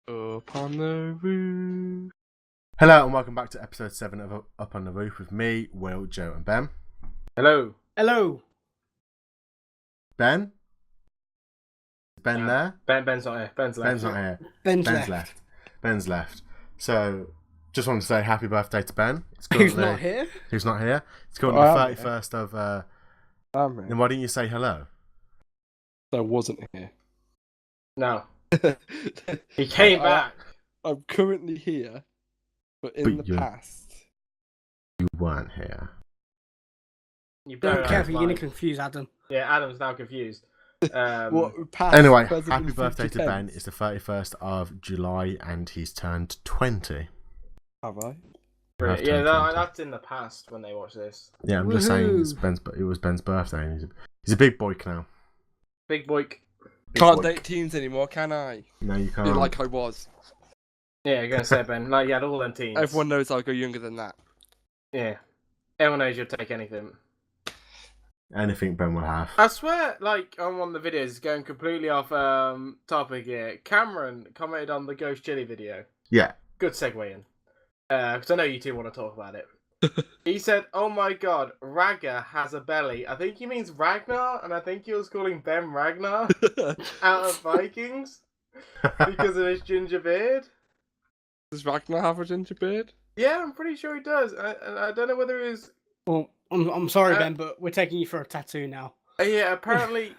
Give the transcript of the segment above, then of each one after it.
Up on the roof. Hello and welcome back to episode 7 of Up on the Roof with me, Will, Joe and Ben. Hello. Hello. Ben? Is Ben there? Ben's not here. Ben's left. Ben's not here. Ben's left. Ben's left. So, just want to say happy birthday to Ben. Who's not here? Who's not here. It's currently the 31st of... Then why didn't you say hello? I wasn't here. No. He came back. I'm currently here, but in the past. You weren't here. You Don't care if you're going to confuse Adam. Yeah, Adam's now confused. Anyway, happy birthday to Ben. It's the 31st of July and he's turned 20. Have I? Yeah, that's in the past when they watch this. Yeah, I'm just saying it was Ben's birthday and he's a big boy now. Big boy. Can't date teens anymore, can I? No, you can't. Like I was. Yeah, you're going to say, Ben. Like, you had all them teens. Everyone knows I'll go younger than that. Yeah. Everyone knows you'll take anything. Anything Ben will have. I swear, like, on one of the videos, going completely off topic here, Cameron commented on the Ghost Chili video. Yeah. Good segue in. Because I know you two want to talk about it. He said, "Oh my god, Ragnar has a belly." I think he means Ragnar, and I think he was calling Ben Ragnar out of Vikings because of his ginger beard. Does Ragnar have a ginger beard? Yeah, I'm pretty sure he does. I don't know whether it was... Well, I'm sorry, Ben, but we're taking you for a tattoo now. Yeah, apparently,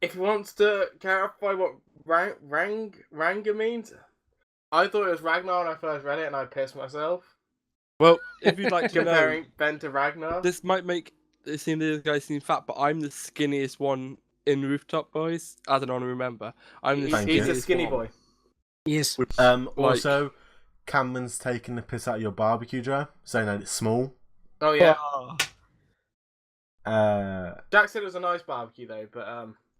if he wants to clarify what Ranga means, I thought it was Ragnar when I first read it, and I pissed myself. Well, if you'd like to comparing know, Ben to Ragnar, this might make it seem the other guys seem fat, but I'm the skinniest one in Rooftop Boys. I don't want to remember. He's a skinny boy. Yes. Also, Cameron's taking the piss out of your barbecue, Joe, saying that it's small. Oh yeah. Jack said it was a nice barbecue though, but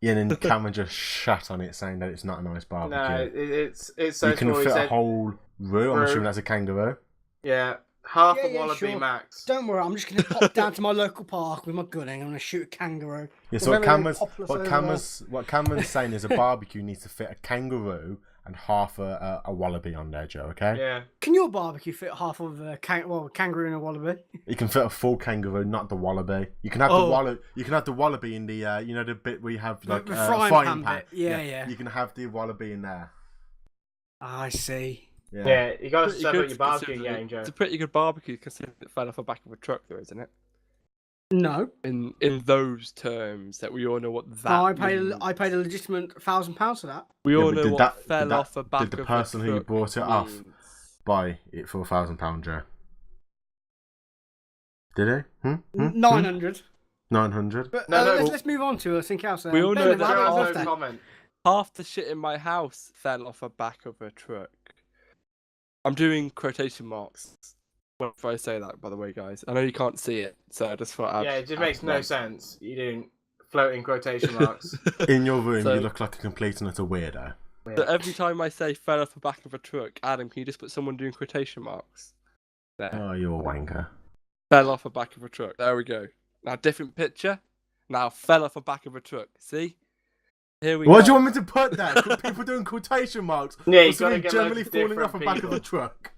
Yeah, and then Cameron just shat on it, saying that it's not a nice barbecue. No, it's so you can small. fit a whole roux. I'm assuming that's a kangaroo. Yeah, half a wallaby sure. max. Don't worry, I'm just going to pop down to my local park with my gun and I'm going to shoot a kangaroo. Yeah, so what Cameron's saying is a barbecue needs to fit a kangaroo and half a wallaby on there, Joe, okay? Yeah. Can your barbecue fit half of a kangaroo and a wallaby? You can fit a full kangaroo, not the wallaby. You can have the wallaby in the the bit where you have like the frying pan. Yeah. You can have the wallaby in there. I see. Yeah, you got to separate your barbecue game, Joe. It's a pretty good barbecue considering it fell off the back of a truck, though, isn't it? No. In those terms, that we all know what that. No, means. I paid a legitimate £1,000 for that. We all know what fell off the back of a truck. Did the person who bought it off buy it for £1,000, Joe? Did he? 900. 900. But let's move on to something else. We all know that comment. Half the shit in my house fell off the back of a truck. I'm doing quotation marks if I say that, by the way, guys. I know you can't see it, so I just thought it just makes no sense. You doing floating quotation marks. In your room, you look like a complete and utter weirdo. Yeah. So every time I say fell off the back of a truck, Adam, can you just put someone doing quotation marks? There. Oh, you're a wanker. Fell off the back of a truck. There we go. Now, different picture. Now, fell off the back of a truck. See? Here we go. What do you want me to put there? People doing quotation marks. Yeah, you gotta get generally falling off the back of a truck.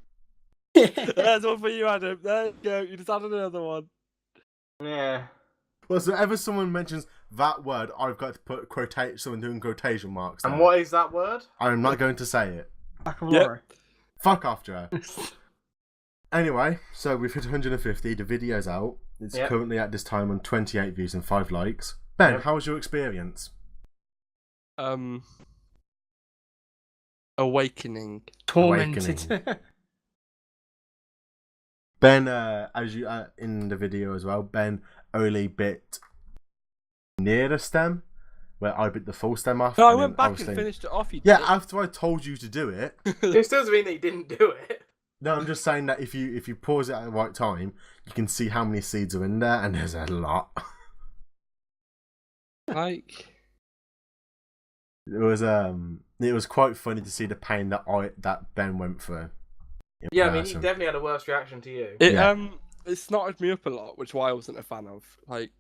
There's one for you, Adam. There you go. You just added another one. Yeah. Well, so whenever someone mentions that word, I've got to put someone doing quotation marks there. And what is that word? I'm not going to say it. Back of a lorry. Fuck off, Joe. Anyway, so we've hit 150. The video's out. It's currently at this time on 28 views and 5 likes. Ben, how was your experience? Awakening. Tormented. Ben, as you in the video as well, Ben only bit near the stem, where I bit the full stem off. No, I went back and finished it off. After I told you to do it. It still doesn't mean that you didn't do it. No, I'm just saying that if you pause it at the right time, you can see how many seeds are in there, and there's a lot. Like, it was quite funny to see the pain that Ben went through. Yeah, I mean, he definitely had a worse reaction to you. It snotted me up a lot, which I wasn't a fan of. Like,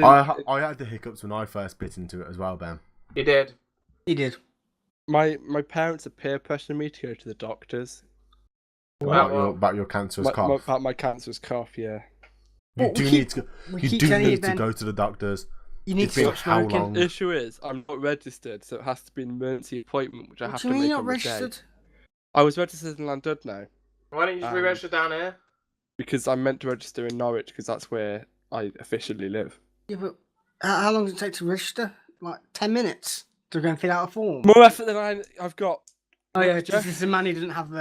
I had the hiccups when I first bit into it as well, Ben. You did. He did. My parents are peer pressuring me to go to the doctors. About your cancerous cough. About my cancerous cough, yeah. You Well, do we need keep- to. we You keep do telling you, need to Ben. go to the doctors. You need It's to been stop how smoking. long? The issue is I'm not registered, so it has to be an emergency appointment, which I What have do to you mean make you're on not the day. registered? I was registered in Llandudno Why don't you just re-register down here? because I'm meant to register in Norwich because that's where I officially live. Yeah, but how long does it take to register? Like 10 minutes to go and fill out a form. More effort than I've got. Oh yeah, Jeff. this is a man who doesn't have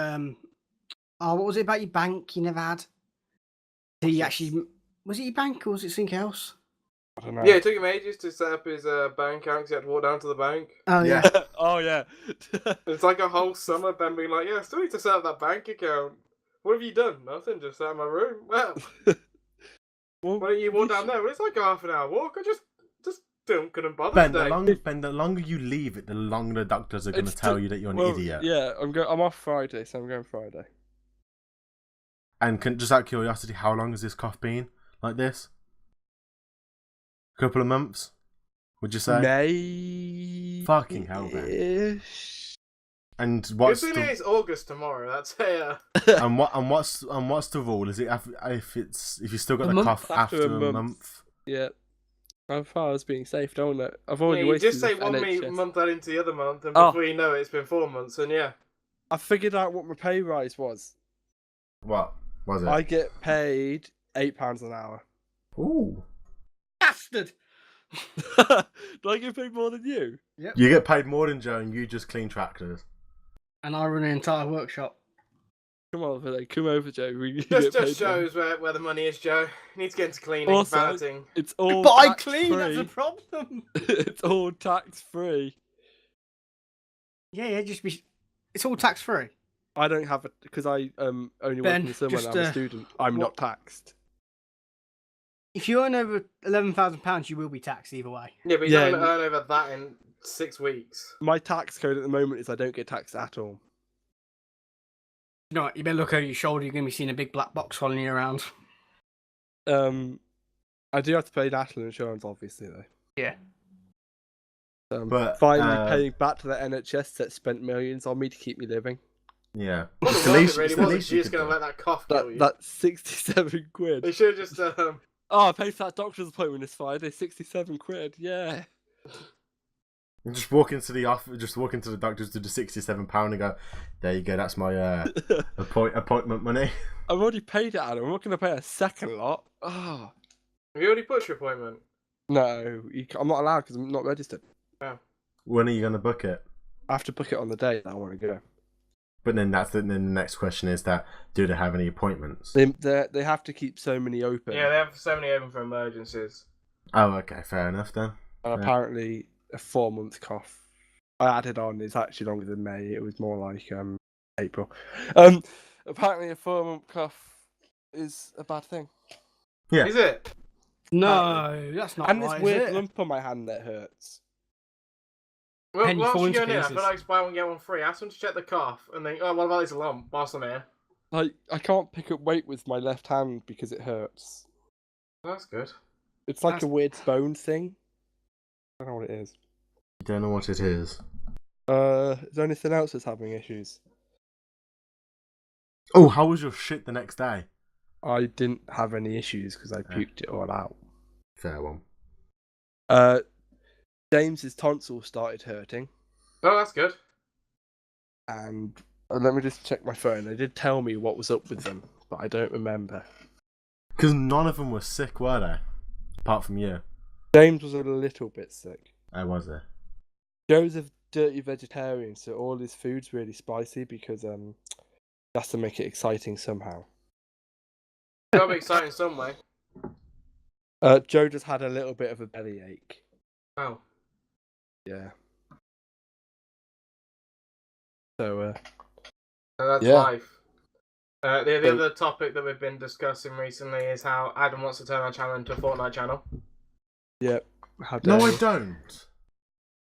Oh, what was it about your bank you never had? He What's actually this? was it your bank or was it something else? I don't know. Yeah, it took him ages to set up his bank account 'cause he had to walk down to the bank. Oh yeah. Oh yeah. It's like a whole summer Ben being like, yeah, I still need to set up that bank account. What have you done? Nothing, just sat in my room. Well, Well, why don't you walk down there? Well, it's like a half an hour walk. I just couldn't bother Ben, today. the longer you leave it, the longer the doctors are going to It's tell the- you that you're an well, idiot. Yeah, I'm off Friday, so I'm going Friday. And just out of curiosity, how long has this cough been like this? A couple of months, would you say? May. Fucking hell, Ben. Ish. And Good what's thing the it's August tomorrow. That's what's the rule? Is it if you still got A the month cough after after a a month. month? Yeah. How far as being safe, don't it? I've Yeah, already you wasted just say the one NHS. month out into the other month, and Oh. before you know it, it's been 4 months, and yeah. I figured out what my pay rise was. What was it? I get paid £8 an hour. Ooh. Bastard! Do I get paid more than you? Yep. You get paid more than Joe, and you just clean tractors. And I run an entire workshop. Come on, Villa, come over, Joe. We Just get paid shows where the money is, Joe. You need to get into cleaning, Also- balloting. more. It's all But I tax clean, that's a free. problem. It's all tax free. Yeah, just be. It's all tax free. I don't have it because I only work Ben, in the summer and just, I'm a student. I'm what- not taxed. If you earn over £11,000, you will be taxed either way. Yeah, but you're Yeah, not going to earn over that in 6 weeks. My tax code at the moment is I don't get taxed at all. You know what? You better look over your shoulder. You're going to be seeing a big black box following you around. I do have to pay national insurance, obviously, though. Yeah. But, Finally paying back to the NHS that spent millions on me to keep me living. Yeah. Well, It's the the worth least- it really it's the wasn't. least You're you just could going to do. let that cough kill you. That's 67 quid. They should have just... Oh, I paid for that doctor's appointment this Friday. 67 quid. Yeah. You just walk into the office, just walk into the doctors to the £67 and go, there you go, that's my appointment money. I've already paid it, Adam. I'm not going to pay a second lot. Oh. Have you already pushed your appointment? No, I'm not allowed because I'm not registered. When are you going to book it? I have to book it on the day that I want to go. But then then the next question is that, do they have any appointments? They have to keep so many open. Yeah, they have so many open for emergencies. Oh, okay, fair enough then. And Yeah. apparently a 4-month cough. I added on. It's actually longer than May. It was more like April. Apparently a 4-month cough is a bad thing. Yeah. Is it? No, that's not And right, this is weird it? lump on my hand that hurts. Well, Penny whilst you're Thorns going in, I cases. feel like it's buy one, get one free. Ask them to check the cough, and think, oh, what about this lump whilst I'm here? Like I can't pick up weight with my left hand because it hurts. That's good. It's like That's- a weird bone thing. I don't know what it is. You don't know what it is. Is there anything else that's having issues? Oh, how was your shit the next day? I didn't have any issues because I puked it all out. Fair one. James's tonsils started hurting, Oh, that's good. and let me just check my phone. They did tell me what was up with them, but I don't remember. Because none of them were sick, were they? Apart from you. James was a little bit sick. Oh, was there? Joe's a dirty vegetarian, so all his food's really spicy because he has to make it exciting somehow. That'll be exciting some way. Joe just had a little bit of a bellyache. Oh. Yeah. So, So that's Yeah. life. The other topic that we've been discussing recently is how Adam wants to turn our channel into a Fortnite channel. yeah. How dare No, I you. don't.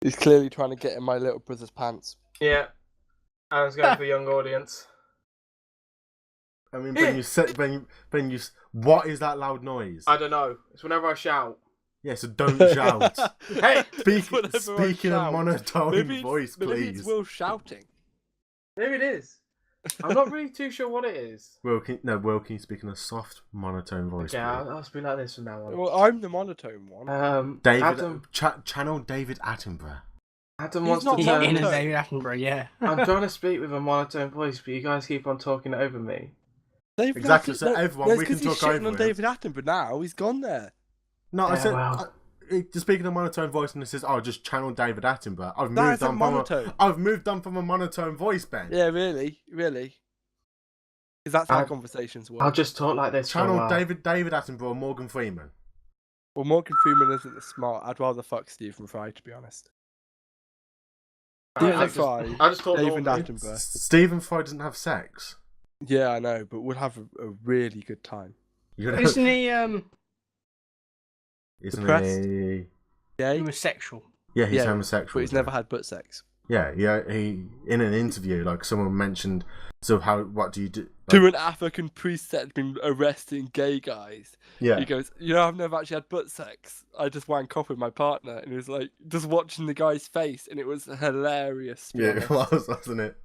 He's clearly trying to get in my little brother's pants. Yeah. Adam's going for the young audience. I mean, when you said, what is that loud noise? I don't know. It's whenever I shout. Yeah, so don't shout. Hey, Speaking a shout. monotone voice, Maybe please. it's Will shouting. maybe it is. I'm not really too sure what it is. Will, can you speak in a soft monotone voice, Okay, please? I'll speak like this from now on. Well, I'm the monotone one. Adam Channel David Attenborough. wants not to He's turn in a this. David Attenborough, yeah. I'm trying to speak with a monotone voice, but you guys keep on talking over me. David Exactly, so everyone, that's we can 'cause he's talk over shitting on him. David Attenborough now. He's gone there. No, I Yeah, said well. just speaking a monotone voice, and it says, "Oh, just channel David Attenborough." That isn't monotone. I've moved on from a monotone voice, Ben. Yeah, really. Because that's how conversations work. I'll just talk like this for a Channel while. David Attenborough, Morgan Freeman. Well, Morgan Freeman isn't as smart. I'd rather fuck Stephen Fry, to be honest. I'll Stephen Fry, just talk David normally. Attenborough. Stephen Fry doesn't have sex. Yeah, I know, but we'll have a really good time. Isn't he Isn't depressed? he? Yeah, homosexual? Yeah, he's Yeah, homosexual. but he's never had butt sex. Yeah. He in an interview, like someone mentioned. So what do you do? To an African priest that had been arresting gay guys. Yeah. He goes, I've never actually had butt sex. I just wank off with my partner. And he was like, just watching the guy's face, and it was hilarious. Yeah, it was, wasn't it?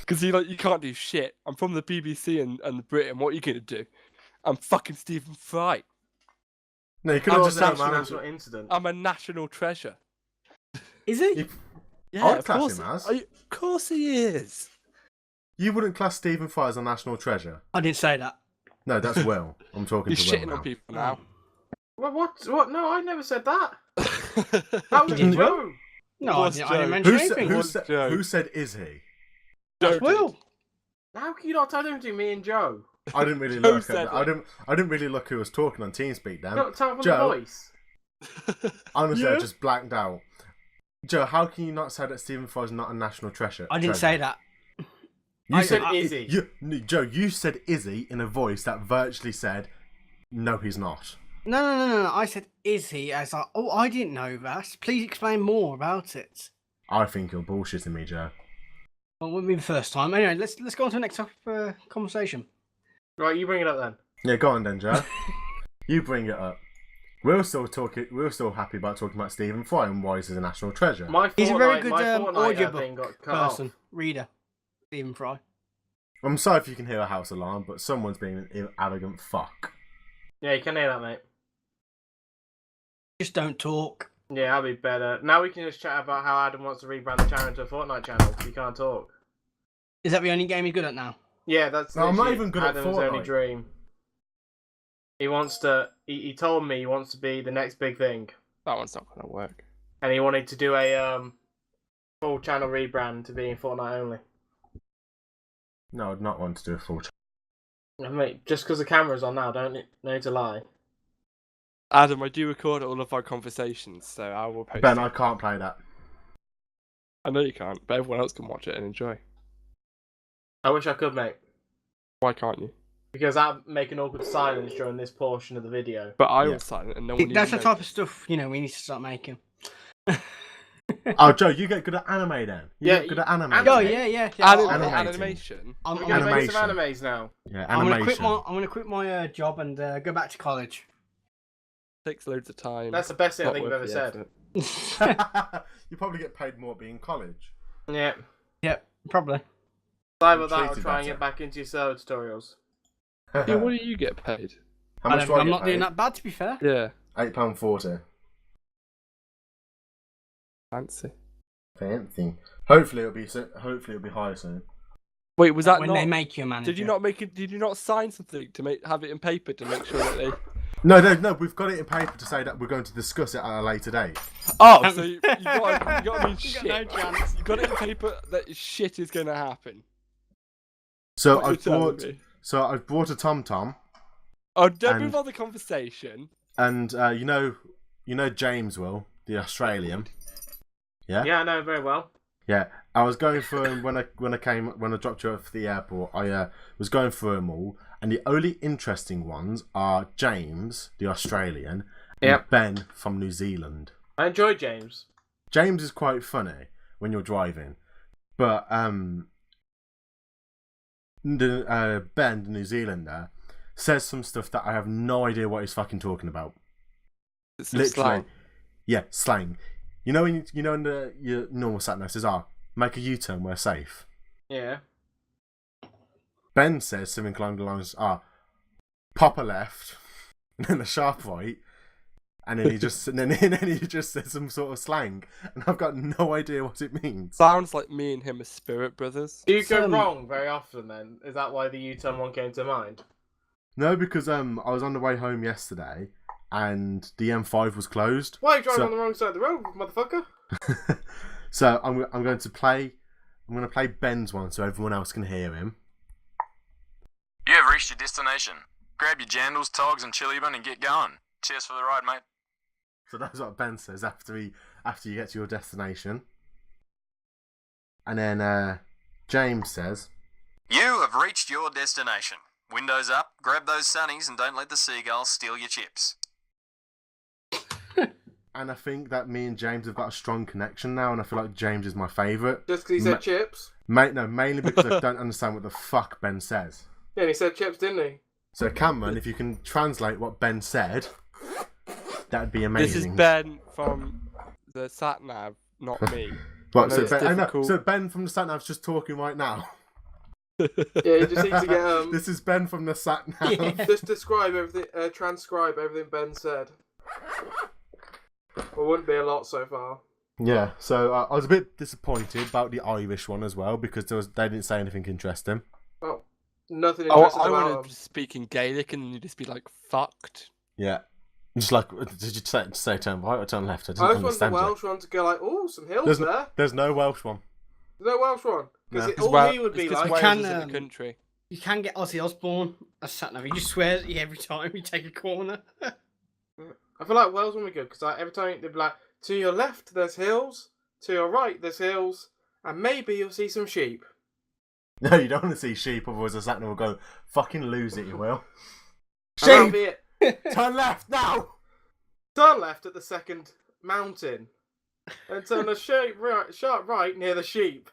Because you can't do shit. I'm from the BBC and Britain. What are you going to do? I'm fucking Stephen Fry. No, you could I'm have just just actually- national incident. I'm a national treasure. Is he? Yeah, I'd of class course. him as. Of course he is. You wouldn't class Stephen Fry as a national treasure. I didn't say that. No, that's Will. I'm talking He's to Will shitting now. on people now. What? No, I never said that. That was Did you? Joe. No, I What's didn't, I didn't Joe? mention Who anything. Joe? said is he? Joe Will. How can you not tell them between me and Joe? I didn't really Joe look. said I didn't really look who was talking on TeamSpeak then. Not tell from Joe. the voice. Honestly, I Yeah. just blanked out. Joe, how can you not say that Stephen Fry is not a national treasure? I didn't say that. You said Izzy. Joe, you said Izzy in a voice that virtually said, "No, he's not." No. I said, is he? As like, oh, I didn't know that. Please explain more about it. I think you're bullshitting me, Joe. Well, it wouldn't be the first time. Anyway, let's go on to the next conversation. Right, you bring it up then. Yeah, go on then, Joe. You bring it up. We're still happy about talking about Stephen Fry and why he's a national treasure. He's a very good my Fortnite thing audiobook got cut off. person, reader, Stephen Fry. I'm sorry if you can hear a house alarm, but someone's being an arrogant fuck. Yeah, you can hear that, mate. Just don't talk. Yeah, that'll be better. Now we can just chat about how Adam wants to rebrand the channel into a Fortnite channel because he can't talk. Is that the only game he's good at now? Yeah, that's No, I'm not literally even good at Adam's only Fortnite. dream. He wants to. He told me he wants to be the next big thing, That one's not going to work. and he wanted to do a full channel rebrand to being Fortnite only. No, I'd not want to do a full. Mate, just because the camera's on now, don't need to lie. Adam, I do record all of our conversations, so I will post Ben, it. I can't play that. I know you can't, but everyone else can watch it and enjoy. I wish I could, mate, Why can't you? because I'm making awkward silence during this portion of the video. But I Yeah. was silent and no one That's the even type of stuff, we need to start making. Oh, Joe, you get good at anime then. You Yeah, get good at anime. Oh, yeah. Animating. I'm You're gonna make some Animation. animes now. Yeah, I'm animation. gonna quit my job and go back to college. takes loads of time. That's the best thing I Not think you've worth ever the said. effort. You probably get paid more being college. Yeah. Yep, probably. Either that or Treated try and better. get back into your server tutorials. Yeah, what do you get paid? How much do I I'm get not doing paid? that bad, to be fair. Yeah, £8.40. fancy. Fancy. Hopefully it'll be higher soon. Wait, was that when not? they make you a manager. Did you not make it? Did you not sign something to have it in paper to make sure that they? No, we've got it in paper to say that we're going to discuss it at a later date. Oh, so you got to mean You got shit. no chance. You got it in paper that shit is going to happen. So What you're telling me. I've bought a TomTom, Oh, don't And- move on the conversation. and you know James Will, the Australian. Yeah. Yeah, I know very well. Yeah, I was going through them when I dropped you off at the airport. I was going through them all, and the only interesting ones are James, the Australian, and Yep. Ben from New Zealand. I enjoy James. James is quite funny when you're driving, but Ben, the New Zealander, says some stuff that I have no idea what he's fucking talking about. It's some Literally. slang. Yeah, slang. You know when in your normal sat nav says, make a U-turn, we're safe. Yeah. Ben says something along the lines, pop a left, and then a sharp right, and then he just says some sort of slang, and I've got no idea what it means. Sounds like me and him are spirit brothers. Do you go wrong very often then? Is that why the U-turn one came to mind? No, because I was on the way home yesterday, and the M5 was closed. Why are you driving on the wrong side of the road, motherfucker? So I'm going to play Ben's one so everyone else can hear him. You have reached your destination. Grab your jandals, togs, and chili bun and get going. Cheers for the ride, mate. So that's what Ben says after you get to your destination. And then James says, You have reached your destination. Windows up, grab those sunnies, and don't let the seagulls steal your chips. and I think that me and James have got a strong connection now, and I feel like James is my favourite. Just because he said chips? No, mainly because I don't understand what the fuck Ben says. Yeah, and he said chips, didn't he? So Cameron, if you can translate what Ben said, that'd be amazing. This is Ben from the sat nav, not me. What? So Ben from the sat nav's just talking right now. Yeah, you just need to get This is Ben from the sat nav. Yeah. Just describe everything, transcribe everything Ben said. Well, wouldn't be a lot so far. Yeah. So I was a bit disappointed about the Irish one as well because they didn't say anything interesting. Oh, nothing interesting I about wanted to speak in Gaelic and then you'd just be like, fucked. Yeah. Just like, did you say turn right or turn left? I didn't I just want the understand Welsh one to go like, oh, some hills there. There's no Welsh one. There's no Welsh one. Because No. all he would be like... Wales is in the country. You can get Ozzy Osbourne as sat nav. He just swears at you every time you take a corner. I feel like Wales would be good because like, every time they'd be like, to your left there's hills, to your right there's hills, and maybe you'll see some sheep. No, you don't want to see sheep, otherwise the sat nav will go, fucking lose it, you will. And that'll be it. Turn left now! Turn left at the second mountain, and turn a sharp right near the sheep.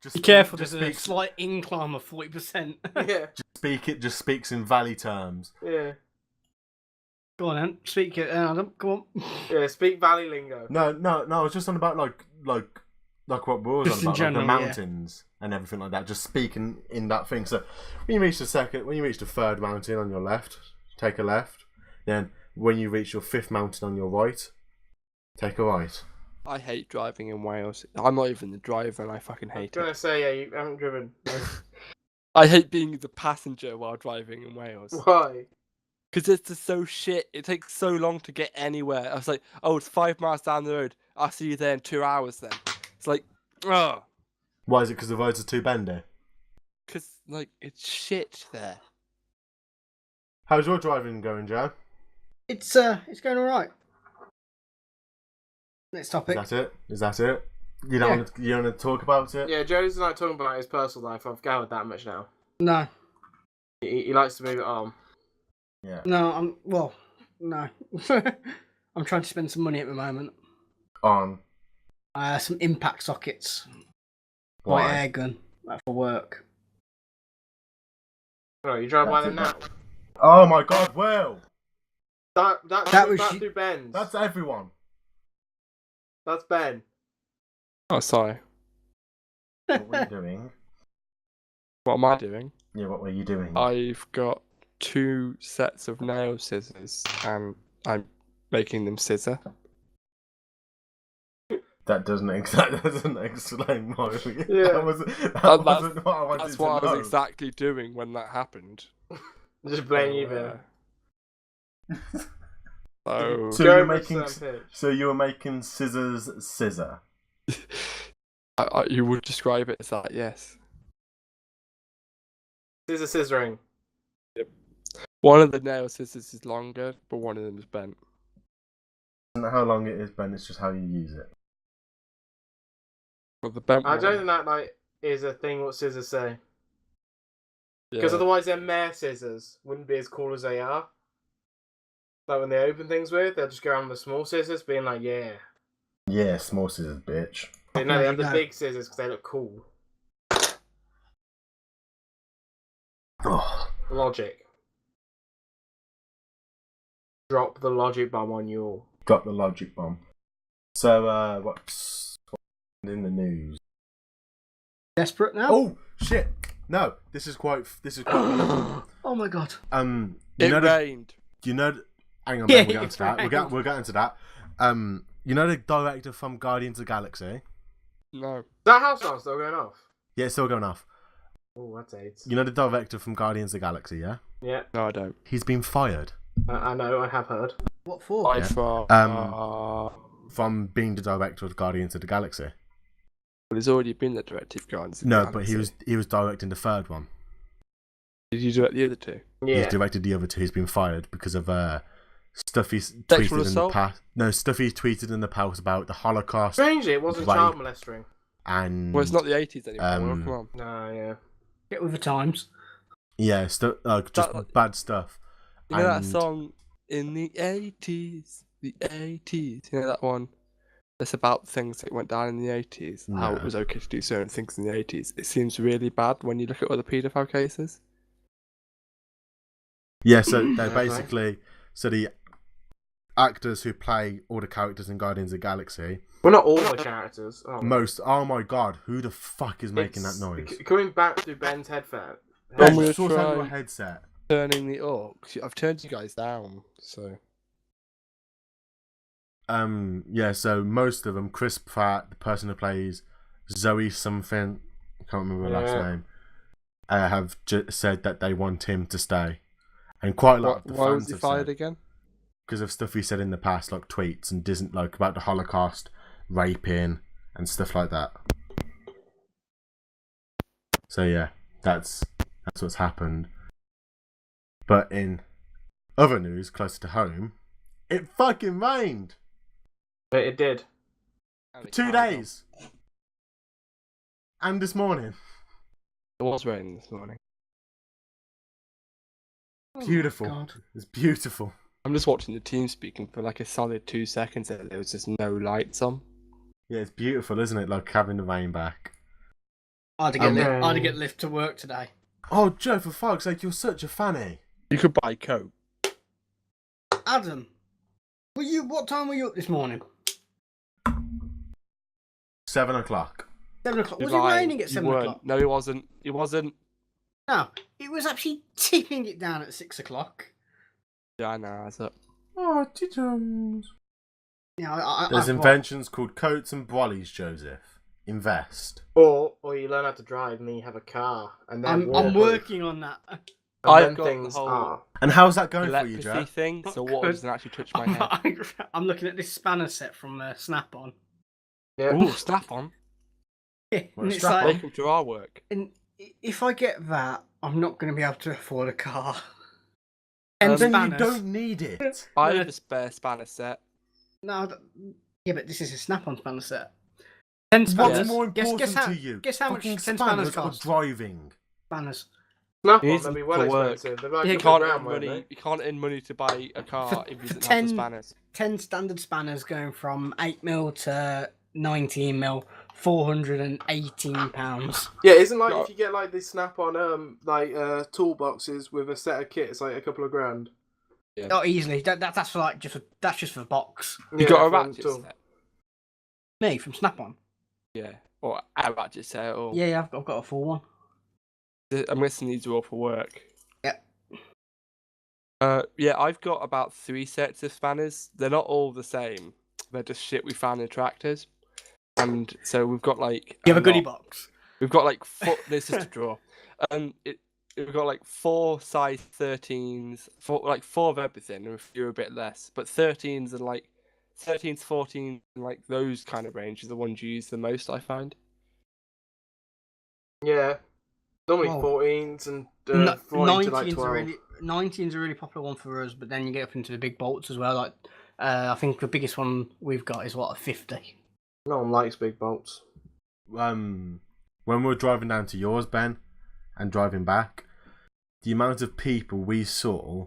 Just Be careful, just there's a speaks, slight incline of 40%. Yeah, just speaks in valley terms. yeah. Go on then, speak it, Adam. Come on. Yeah, speak valley lingo. No, I was just on about like what we were Just on in about, general, like the mountains and everything like that. Just speaking in that thing. So when you reach the third mountain on your left, take a left. Then when you reach your fifth mountain on your right, take a right. I hate driving in Wales. I'm not even the driver and I fucking I was hate gonna it. say, yeah, you haven't driven. I hate being the passenger while driving in Wales. Why? Because it's just so shit. It takes so long to get anywhere. I was like, oh, it's 5 miles down the road. I'll see you there in 2 hours then. It's like, oh. Why is it? Because the roads are too bendy? Because, like, it's shit there. How's your driving going, Joe? It's going alright. Next topic. Is that it? You don't want to talk about it? Yeah, Joe's like talking about his personal life. I've gathered that much now. No. He likes to move it on. Yeah. No, no. I'm trying to spend some money at the moment. On Some impact sockets. why? My air gun. For work. Oh, you drive by them now? Oh my God, Will! That's through Ben's. That's everyone. That's Ben. Oh, sorry. What were you doing? What am I doing? Yeah, what were you doing? I've got 2 sets of nail scissors and I'm making them scissor. That doesn't explain why. Yeah. That wasn't what I wanted That's to what I know. was exactly doing when that happened. Just blame you, Ben. So, So Go you're with making. some pitch. So you were making scissor. you would describe it as that, yes. Scissoring. One of the nail scissors is longer, but one of them is bent. And how long it is, Ben, it's just how you use it. Well, the bent I one, don't think that like is a thing what scissors say. Because yeah. otherwise their mare scissors wouldn't be as cool as they are. Like when they open things with, they'll just go around with the small scissors being like, yeah. Yeah, small scissors, bitch. But no, they have the No. big scissors because they look cool. Oh. Logic. Drop the logic bomb on you all. got the logic bomb. So, what's in the news? Desperate now? Oh shit! No, this is quite relevant. Oh my god. Rained. You know, hang on, Yeah, man, we'll get into that. We'll get into that. You know the director from Guardians of the Galaxy? No. Is that house alarm still going off? Yeah, it's still going off. Oh, that's AIDS. You know the director from Guardians of the Galaxy, yeah? Yeah, No, I don't. He's been fired. I know, I have heard. What for? By Yeah. far. From being the director of Guardians of the Galaxy. Well, he's already been the director of Guardians of the No, Galaxy. but he was directing the third one. Did you direct the other two? Yeah. He's directed the other two. He's been fired because of stuff he's Sexual tweeted in the assault? past. No, stuff he tweeted in the past about the Holocaust Strangely, it wasn't Right. child molesting. and Well, it's not the 80s anymore. Um, Come on. No, yeah. Get with the times. yeah, just bad stuff. You know that And- song in the 80s? The 80s. You know that one? That's about things that went down in the 80s. How it No. was okay to do certain things in the 80s. It seems really bad when you look at other paedophile cases. Yeah, so they Okay. basically the actors who play all the characters in Guardians of the Galaxy. Well, not all the characters. Oh, Oh my god, who the fuck is making that noise? Coming back to Ben's headphone. I'm It's gonna also on try- your headset. Turning the up. I've turned you guys down, so. Yeah, so most of them, Chris Pratt, the person who plays Zoe something, I can't remember her last Yeah. name, have said that they want him to stay. And quite a lot of the Why was fans he have fired said, again? because of stuff he said in the past, like tweets and Disney, like about the Holocaust, raping, and stuff like that. So yeah, that's what's happened. But in other news, closer to home, it fucking rained But it did. for 2 days. And this morning. It was raining this morning. Beautiful. Oh my God. It's beautiful. I'm just watching the team speaking for like a solid 2 seconds and there was just no lights on. Yeah, it's beautiful, isn't it? Like having the rain back. I had to get Okay. I had to get lift to work today. Oh, Joe, for fuck's sake, you're such a fanny. You could buy Coke. Adam, what time were you up this morning? 7 o'clock. 7 o'clock. Was You're it lying. raining at You 7 weren't. o'clock? No, it wasn't. It wasn't. No, it was actually tipping it down at 6 o'clock. Yeah, I know. That's up. Oh, titums. Yeah, There's inventions called coats and brollies, Joseph. Invest. Or you learn how to drive and then you have a car. And then I'm waterproof. working on that. And I've then got the things whole- are. And how's that going for you, Telepathy Joe? thing, so water doesn't actually touch my head. I'm looking at this spanner set from Snap-on. Yeah. Ooh, staff on. Yeah, What, and it's Strap-on? like, Welcome to our work. and if I get that, I'm not going to be able to afford a car. Um, And Then you spanners. don't need it. I Yeah. have a spare spanner set. No, yeah, but this is a Snap-on spanner set. 10 What's spanners. more important guess how, to you? Guess how much Fucking 10 spanners or cost? driving? Spanners. Snap You on, need they'll be them well for work. expensive. They're like Yeah, a You couple can't grand, earn won't money. they? You can't earn money to buy a car For- if you for didn't have 10 the spanners. 10 standard spanners going from 8mm to 19mm, £418. Yeah, isn't like Yeah. if you get like this snap on toolboxes with a set of kit, it's like a couple of grand. Not easily. That's for like that's just for the box. You got a from ratchet tool. set. Me from Snap-on. Yeah. Or a ratchet set. Or Yeah, I've got a full one. I'm guessing these are all for work. Yep. Yeah, I've got about 3 sets of spanners. They're not all the same. They're just shit we found in tractors. And so we've got like. You have a goodie lot. box. We've got like 4. This is a draw. We've got like 4 size 13s, 4 of everything, and a few a bit less. But 13s and like 13s, 14s, and like those kind of range are the ones you use the most, I find. Yeah, normally Well, 14s and No, 14 to like 19's 12. a really 19's a really popular one for us, but then you get up into the big bolts as well. Like I think the biggest one we've got is a 50. No one likes big bolts. When we were driving down to yours, Ben, and driving back, the amount of people we saw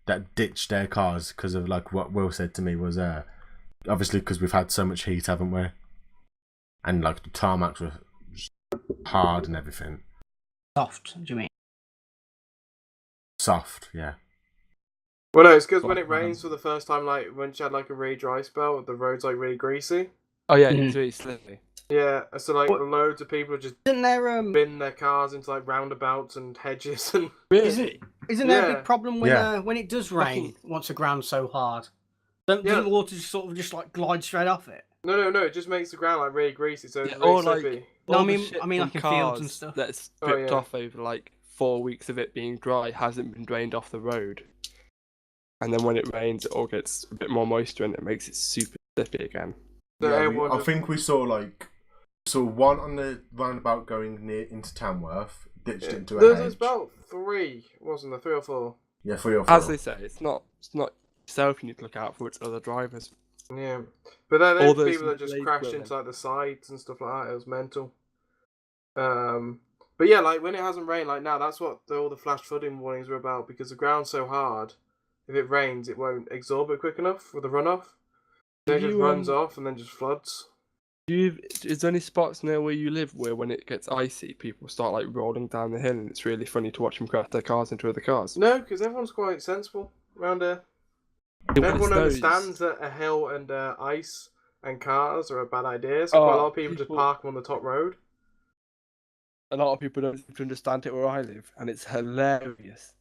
that ditched their cars because of like what Will said to me was obviously because we've had so much heat, haven't we? And like the tarmacs were hard and everything. Soft, do you mean? Soft, yeah. Well, no, it's because when it rains for the first time, like when she had like a really dry spell, the road's like really greasy. Oh yeah, it's really slippery. Yeah, so like What- loads of people just Isn't there bin their cars into like roundabouts and hedges and. isn't there a Yeah. big problem when it does rain once the ground's so hard? Doesn't the water just sort of just like glide straight off it? No, it just makes the ground like really greasy, so it's Yeah, really or, like, slippy. No, I All the mean- shit I mean, from like in fields and cars stuff. That's Oh, dripped yeah. off over like 4 weeks of it being dry hasn't been drained off the road. And then when it rains, it all gets a bit more moisture and it makes it super slippy again. So Yeah, everyone I just- think we saw one on the roundabout going near into Tamworth, ditched it into a hedge. There's about 3, wasn't there? 3 or 4. Yeah, 3 or 4. As they say, it's not yourself you need to look out for, it's other drivers. Yeah, but then All there's those people that just late crashed women. into like the sides and stuff like that. It was mental. But yeah, like when it hasn't rained, like now, that's what all the flash flooding warnings were about, because the ground's so hard. If it rains, it won't absorb it quick enough with the runoff. Then it Do just you, runs off and then just floods. Is there any spots near where you live where when it gets icy, people start like rolling down the hill and it's really funny to watch them crash their cars into other cars? No, because everyone's quite sensible around here. When it Everyone snows- understands that a hill and ice and cars are a bad idea, so quite a lot of people just park them on the top road. A lot of people don't seem to understand it where I live, and it's hilarious.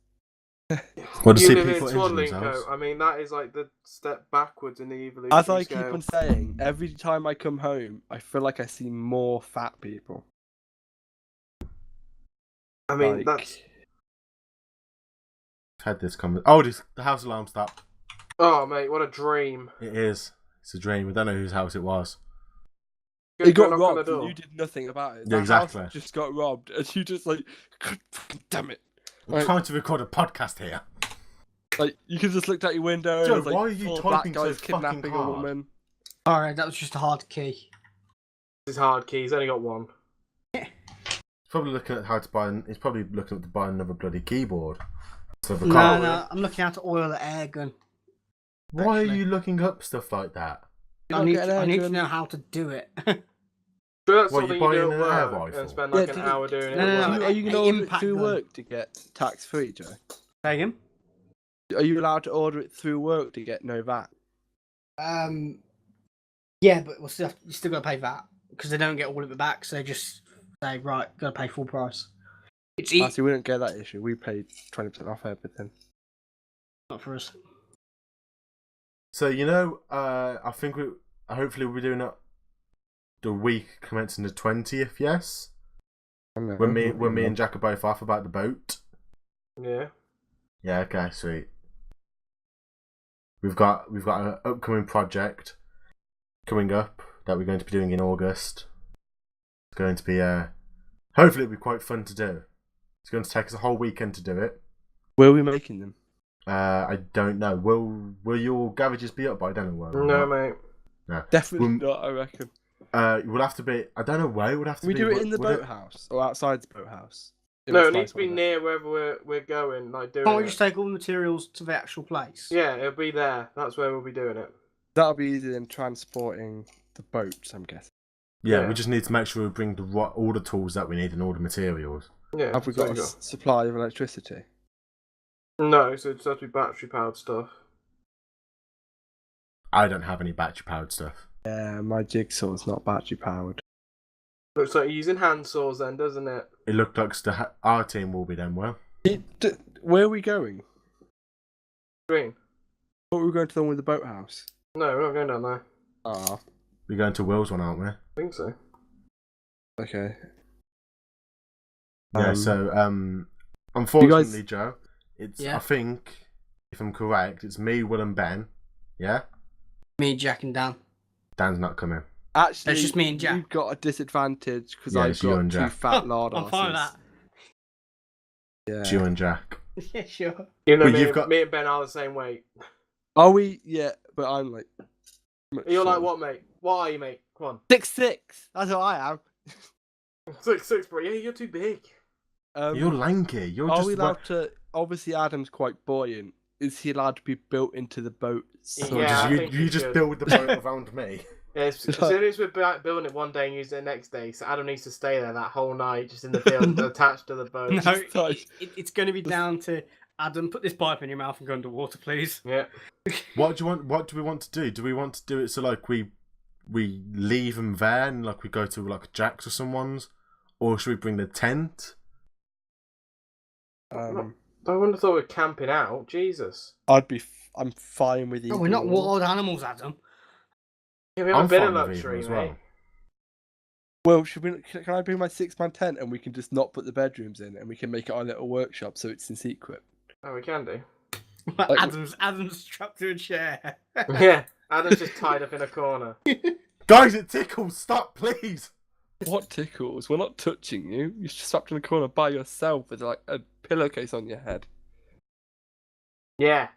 Well, to You see live in people injure Twaddling themselves. Co. I mean, that is like the step backwards in the evolution As I scale. keep on saying, every time I come home, I feel like I see more fat people. I mean, Like- that's... Had this comment. Oh, the house alarm stopped. Oh, mate, what a dream. It is. It's a dream. We don't know whose house it was. Gonna It got knock on the robbed, and door. you did nothing about it. Yeah, That house exactly. just got robbed, and you just like, God fucking damn it! We're Like- trying to record a podcast here. Like you could just looked out your window. Joe, and it was, like, why are you 4 typing black guys so fucking kidnapping a hard? woman. Alright, that was just a hard key. This is hard key. He's only got one. He's probably looking at how to buy. He's probably looking to buy another bloody keyboard. So the No, car. no, I'm looking how to oil the air gun. Why actually. are you looking up stuff like that? You're I not need, getting to, I air need to gun. know how to do it. So that's What, something you you do buying at an air work rifle? and spend Yeah, like an do you- hour doing it. No, at no, work. no. Are you going to An order it impact through gun. work to get tax free, Joe? Say again? Are you allowed to order it through work to get no VAT? Yeah, but you still got to pay that because they don't get all of it back. So they just say, right, got to pay full price. It's Actually, we don't get that issue. We paid 20% off everything. not for us. So I think hopefully we'll be doing it the week commencing the 20th. Yes, when me and Jack are both off about the boat. Yeah. Yeah. Okay. Sweet. We've got an upcoming project coming up that we're going to be doing in August. It's going to be hopefully it'll be quite fun to do. It's going to take us a whole weekend to do it. Where are we making them? I don't know. Will your garages be up by then? No, mate. No. Definitely Well, not, I reckon. It would have to be. I don't know where it would have to We be. do it in the Would it- boathouse or outside the boathouse. No, it needs to be near wherever we're going, like doing Can't we it. just take all the materials to the actual place? Yeah, it'll be there. That's where we'll be doing it. That'll be easier than transporting the boats, I'm guessing. Yeah, Yeah. we just need to make sure we bring all the tools that we need and all the materials. Yeah. Have we so got a supply of electricity? No, so it just has to be battery powered stuff. I don't have any battery powered stuff. Yeah, my jigsaw's not battery powered. Looks like you're using hand saws then, doesn't it? It looked like our team will be then. Well, Where are we going? Green. Thought we were going to the one with the boathouse. No, we're not going down there. Ah, we're going to Will's one, aren't we? I think so. okay. Yeah. So, unfortunately, Joe, it's. Yeah. I think, if I'm correct, it's me, Will, and Ben. Yeah. Me, Jack, and Dan. Dan's not coming. Actually, It's just me and Jack. You've got a disadvantage because Yeah, I've it's you got and 2 Jack. fat lard I'm fine with asses. Yeah. It's you and Jack. that. Yeah, sure. You know, Well, me, you've got- me and Ben are the same weight. Are we? Yeah, but I'm like. much You're like, shorter. what, mate? What are you, mate? Come on. 6'6". That's what I am. 6'6", bro. Yeah, you're too big. You're lanky. You're Are just. we allowed to? Obviously, Adam's quite buoyant. Is he allowed to be built into the boat? So Yeah, I you think you you just should. build the boat around me. Yeah, as soon as we're building it one day and use it the next day, so Adam needs to stay there that whole night, just in the field, attached to the boat. No, Sorry. it's going to be down to Adam, put this pipe in your mouth and go underwater, please. Yeah. What do we want to do? Do we want to do it so like we leave them there and like we go to like Jack's or someone's, or should we bring the tent? I wouldn't have thought we're camping out. Jesus. I'm fine with No, we're not wild animals, Adam. Yeah, we have I'm a bit of fine with luxury, either as mate. well. Well, can I bring my 6-man tent and we can just not put the bedrooms in and we can make it our little workshop so it's in secret? Oh, we can do. Adam's strapped to a chair. Yeah, Adam's just tied up in a corner. Guys, it tickles. Stop, please. What tickles? We're not touching you. You're strapped in a corner by yourself with like a pillowcase on your head. Yeah.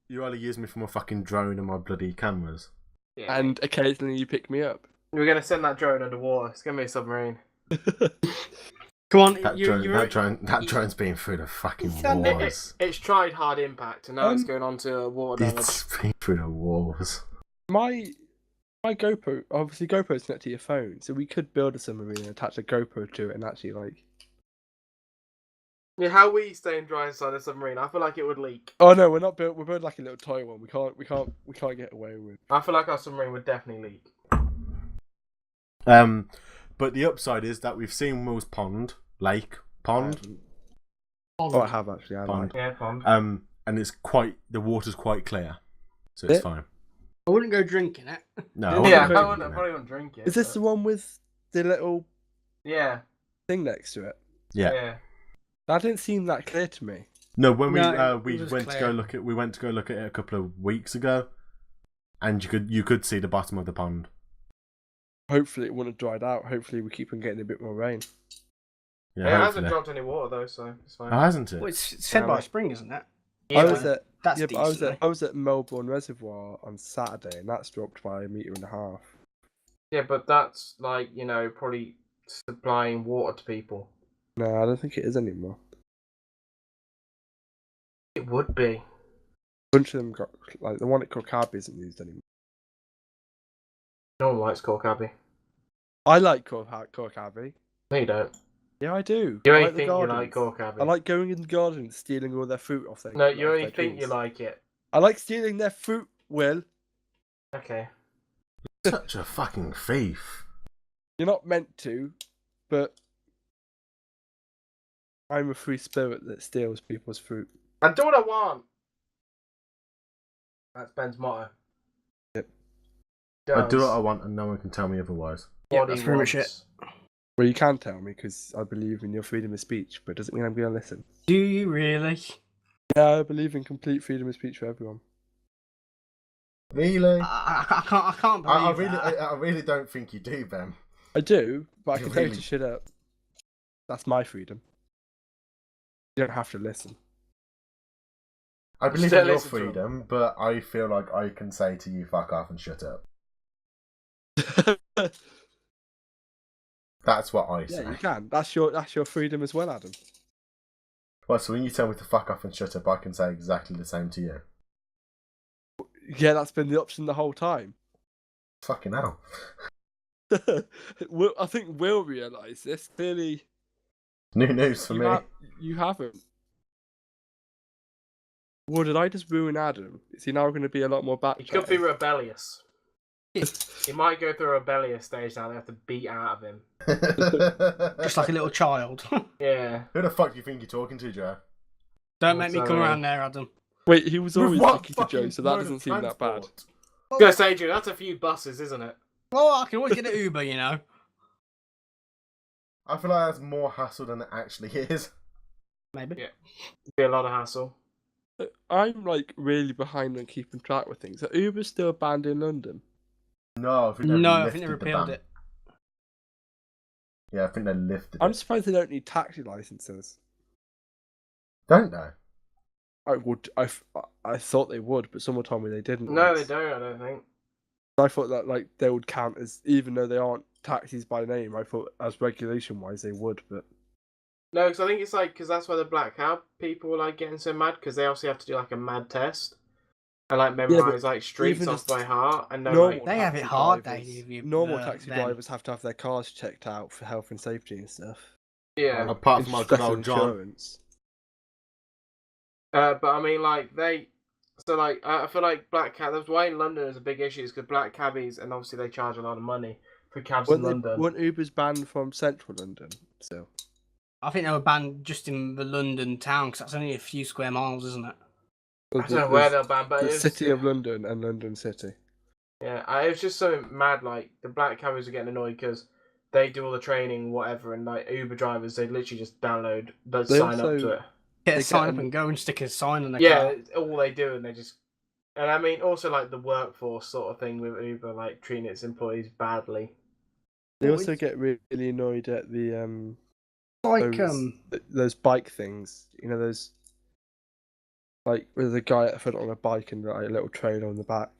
You only use me for my fucking drone and my bloody cameras. Yeah. And occasionally you pick me up. We're going to send that drone underwater. It's going to be a submarine. Come on, That drone's been through the fucking wars. It's tried hard impact and now it's going on to water damage. It's been through the wars. My GoPro, obviously GoPro's connected to your phone, so we could build a submarine and attach a GoPro to it and actually like... Yeah, how are we staying dry inside a submarine? I feel like it would leak. Oh no, we're building like a little toy one. We can't get away with. I feel like our submarine would definitely leak. But the upside is that we've seen Will's pond. Oh, I have actually. Pond. Yeah, pond. And the water's quite clear, so it's fine. I wouldn't go drinking it. No, I wouldn't probably drink wouldn't drink it. Is this the one with the little Yeah. thing next to it? Yeah. That didn't seem that clear to me. No, when No, we it was went to clear. go look at it a couple of weeks ago, and you could see the bottom of the pond. Hopefully it wouldn't have dried out. Hopefully we keep on getting a bit more rain. Yeah, It hasn't hopefully. dropped any water though, so it's fine. Oh, hasn't it? Well, it's fed by a spring, isn't it? I was at That's but decent. I was at Melbourne Reservoir on Saturday, and that's dropped by 1.5 meters. Yeah, but that's like, probably supplying water to people. No, I don't think it is anymore. It would be. A bunch of them got like the one at Corcaby isn't used anymore. No one likes Cork Abbey. I like Corcaby. No, you don't. Yeah, I do. You I only like the think you gardens. like Cork Abbey. I like going in the garden and stealing all their fruit off their. No, you off only their think you trees. like it. I like stealing their fruit, Will. Okay. Such a fucking thief. You're not meant to, but I'm a free spirit that steals people's fruit. I do what I want. That's Ben's motto. Yep. I do what I want, and no one can tell me otherwise. Yeah, that's pretty much it. Well, you can tell me because I believe in your freedom of speech, but it doesn't mean I'm going to listen. Do you really? Yeah, I believe in complete freedom of speech for everyone. Really? I can't believe that. I really don't think you do, Ben. I do, but I can tell you Really? to shut up. That's my freedom. You don't have to listen. I believe Still in your listen to him. freedom, but I feel like I can say to you, fuck off and shut up. That's what I say. Yeah, you can. That's your freedom as well, Adam. Well, so when you tell me to fuck off and shut up, I can say exactly the same to you. Yeah, that's been the option the whole time. Fucking hell. I think Will realise this. Clearly, New news for me. You haven't. Well, did I just ruin Adam? Is he now going to be a lot more back? He could be rebellious. He might go through a rebellious stage now. They have to beat out of him. Just like a little child. Yeah. Who the fuck do you think you're talking to, Joe? Don't make me come Sorry. around there, Adam. Wait, he was always With what sticky to Joe, fucking so that mode of doesn't seem that bad. transport? I was going to say, Drew, that's a few buses, isn't it? Well, I can always get an Uber, you know. I feel like that's more hassle than it actually is. Maybe. Yeah. Be a lot of hassle. I'm like really behind on keeping track with things. Are Uber still banned in London? No, I think I think they lifted the repealed ban. it. Yeah, I think they lifted I'm it. surprised they don't need taxi licenses. Don't they? I thought they would, but someone told me they didn't. No, once. they don't, I don't think. I thought that like they would count as, even though they aren't taxis by name. I thought as regulation wise they would, but No, because I think it's like, because that's why the Black Cab people were like getting so mad, because they also have to do like a mad test. And like memorize like streets even off just by heart. And no, normal like, They have it taxi hard, drivers- they do, normal uh, taxi them. drivers have to have their cars checked out for health and safety and stuff. yeah. Apart from my good Special old John. insurance. But I mean, like I feel like black cab. That's why in London is a big issue, is because black cabbies, and obviously they charge a lot of money for cabs in London. Weren't Ubers banned from central London? So I think they were banned just in the London town because that's only a few square miles, isn't it? I don't know where they're banned, but the it's city of London and London City. Yeah, it was just so mad. Like the black cabbies are getting annoyed because they do all the training, whatever, and like Uber drivers, they literally just download, sign up to it. Get a They sign get up and go and stick a sign on their Yeah, car. it's all they do, and they just. And I mean, also like the workforce sort of thing with Uber, like treating its employees badly. They also get really annoyed at the Like those bike things. You know, those like with a guy at the front on a bike and like, a little trailer on the back.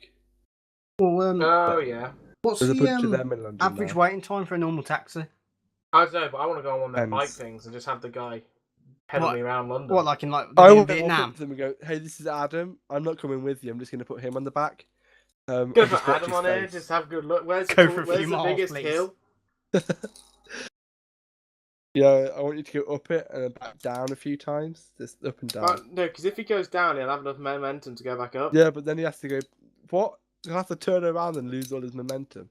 well, Oh yeah, what's There's a bunch of the them in London. average now. waiting time for a normal taxi? I don't know, but I want to go on one of their bike Depends. things and just have the guy pedal What? me around London. What, like in I in would walk Vietnam? up to them and go, "Hey, this is Adam. I'm not coming with you. I'm just going to put him on the back." Go and for just watch Adam his on it. face. Just have a good look. Where's Go for a where's few the miles, biggest please. hill? Yeah, I want you to go up it and then back down a few times, just up and down. No, because if he goes down, he'll have enough momentum to go back up. Yeah, but then he has to go. What? He'll have to turn around and lose all his momentum.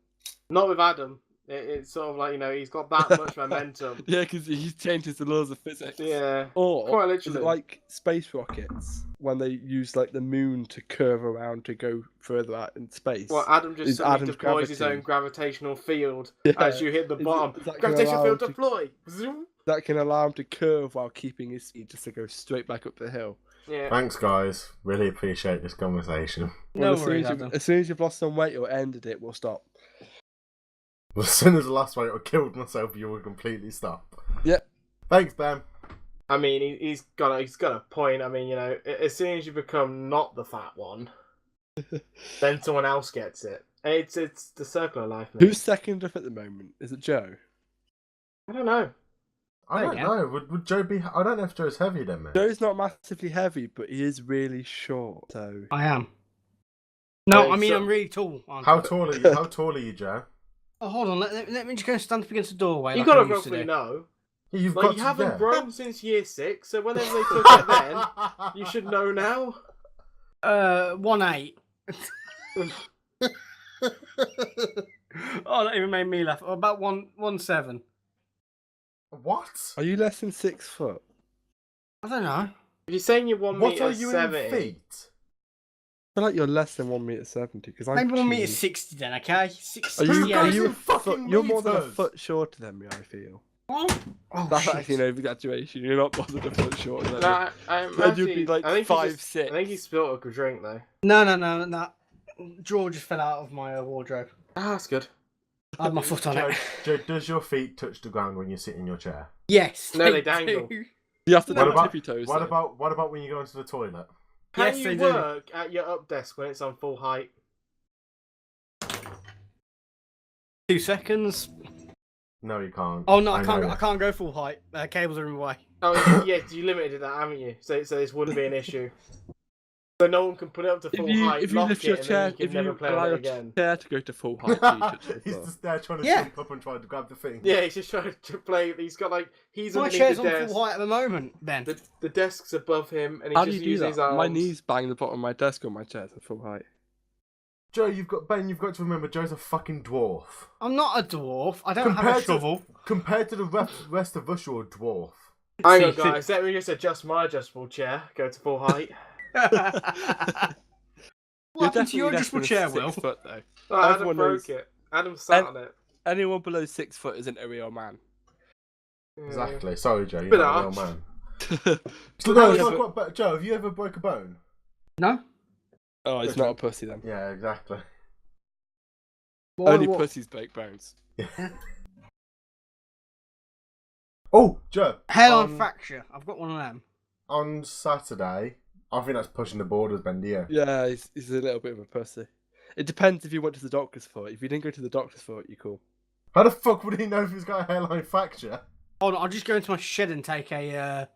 Not with Adam. It's sort of like, he's got that much momentum. Yeah, because he changes the laws of physics. Yeah. Or Quite is literally. it like space rockets when they use like the moon to curve around to go further out in space? Well, Adam just Is suddenly Adam's deploys his gravity. own gravitational field Yeah. as you hit the Is it- bottom. is that gonna Gravitational allow field him to- deploy. Zoom. That can allow him to curve while keeping his speed just to go straight back up the hill. Yeah. Thanks, guys. Really appreciate this conversation. No as, worries, soon Adam. as soon as you've lost some weight or ended it, we'll stop. As soon as the last one I killed myself, you will completely stop. Yep. Thanks, Ben. I mean, he's got a point. I mean, as soon as you become not the fat one, then someone else gets it. It's the circle of life, mate. Who's second up at the moment? Is it Joe? I don't know. I don't know. Would Joe be? I don't know if Joe's heavy then, man. Joe's not massively heavy, but he is really short. So I am. No, Hey, I mean so- I'm really tall. Aren't How I? tall are you? How tall are you, Joe? Oh, hold on. Let me just go and stand up against the doorway. You like I gotta used to roughly do. know. You've Like, got you to, haven't yeah. grown since year 6, so whenever they took it then, you should know now. 1'8". Oh, that even made me laugh. About 1'7". What? are you less than 6 foot? I don't know. If you're saying you're 1 What meter are you 70, in feet? I feel like you're less than 1m70 because I'm. Maybe 1 meter huge. 60 then. Okay, 60. Are you? Who Are goes you in a foot? fucking You're more than a meters? foot shorter than me. I feel. Oh, That's shit. actually an over-exaggeration. You're not more than a foot shorter than me. no, I'm Then you'd actually, be like I think he 5'6". I think he spilled a drink though. No. Drawer just fell out of my wardrobe. Ah, that's good. I had my foot on it. Joe, does your feet touch the ground when you sit in your chair? Yes. No, they dangle. do. You have to What do about- tippy toes. What though. about when you go into the toilet? Can Yes, you they do. work at your up desk when it's on full height? 2 seconds. No, you can't. Oh no, I know. I can't go full height. Cables are in the way. Oh, yeah, you limited that, haven't you? So this wouldn't be an issue. So no one can put it up to full height, If you lock lift it, your and chair, then you if can never you play allow on your it again. chair to go to full height, so you touch the He's floor. just there trying to Yeah. jump up and try to grab the thing. Yeah, he's just trying to play. He's got he's My underneath chair's the on desk. full height at the moment, Ben. The desk's above him, and he's How do just you do using his that? arms. My knees bang the bottom of my desk on my chair to full height. Joe, you've got to remember, Joe's a fucking dwarf. I'm not a dwarf. I don't have a shovel. Compared to the rest of us, you're a dwarf. Hang on, guys. Let me just adjust my adjustable chair. Go to full height. What happened to your definitely adjustable less chair, than a Will? 6 foot, though. Oh, Adam Everyone broke knows- it. Adam sat And- on it. Anyone below 6 foot isn't a real man. Yeah. Exactly. Sorry, Joe. You're Bit not a real harsh. man. So No, that it's was- like what, Joe, have you ever broke a bone? No. Oh, he's not a pussy then. Yeah, exactly. Only pussies break bones. Oh, Joe. Hairline fracture. I've got one of them. On Saturday, I think that's pushing the borders, Ben. Yeah. Yeah, he's a little bit of a pussy. It depends if you went to the doctor's for it. If you didn't go to the doctor's for it, you're cool. How the fuck would he know if he's got a hairline fracture? Hold on, I'll just go into my shed and take an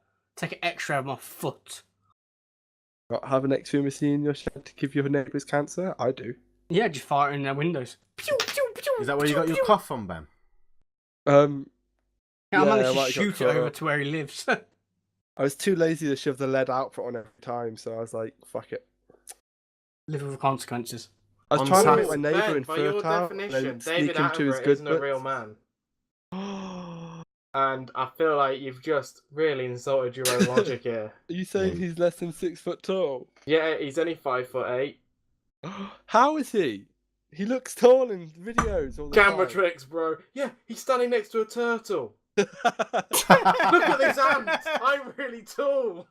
X-ray of my foot. Not have an X-ray machine in your shed to give your neighbours cancer? I do. Yeah, just fire it in their windows. Pew, pew, pew, Is that where you got your pew. cough from, Ben? Yeah, I Yeah, managed I to might have got shoot it caught over up. to where he lives. I was too lazy to shove the lead output on every time, so I was like, fuck it. Live with the consequences. I was On trying to make Saturday- my neighbour Ben, by your infertile, definition, then David sneak him to his Attenborough good isn't a real bits. man. And I feel like you've just really insulted your own logic here. Are you saying Yeah. he's less than 6 foot tall? Yeah, he's only 5'8". How is he? He looks tall in videos all the Camera time. tricks, bro. Yeah, he's standing next to a turtle. Look at these hands. I'm really tall.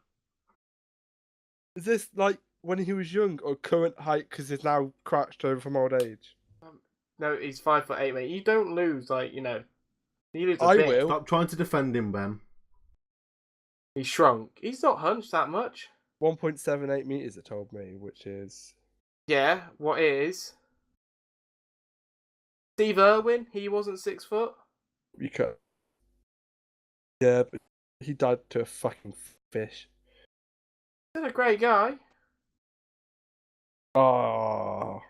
Is this like when he was young or current height because he's now crouched over from old age? No, he's 5'8", mate. You don't lose, like, you lose a I bit. will. Stop trying to defend him, Ben. He's shrunk. He's not hunched that much. 1.78 meters, it told me, which is. Yeah, what is? Steve Irwin, he wasn't 6 foot. You could. Yeah, but he died to a fucking fish. He's a great guy. Oh.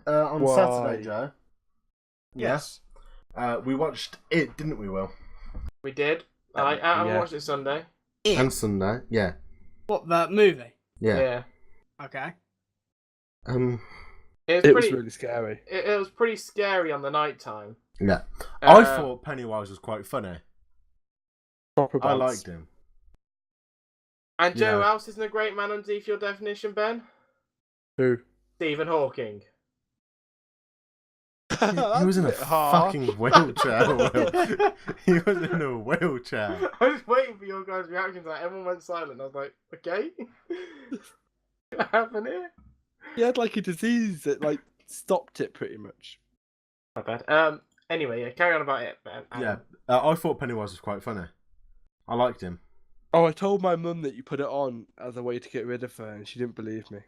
On Why? Saturday, Joe. Yes. We watched it, didn't we, Will? We did. I Yeah. watched it Sunday. And Sunday, yeah. What, the movie? Yeah. Okay. It was really scary. It was pretty scary on the night time. Yeah. I thought Pennywise was quite funny. Proper I bounce. liked him. And Joe Yeah. House isn't a great man underneath your definition, Ben? Who? Stephen Hawking. He was in a fucking wheelchair, Will. He was in a wheelchair. I was waiting for your guys' reactions. Like, everyone went silent. I was like, okay. What happened here? He had like a disease that like stopped it pretty much. Not bad. Anyway, yeah, carry on about it, Ben. Yeah. I thought Pennywise was quite funny. I liked him. Oh, I told my mum that you put it on as a way to get rid of her, and she didn't believe me.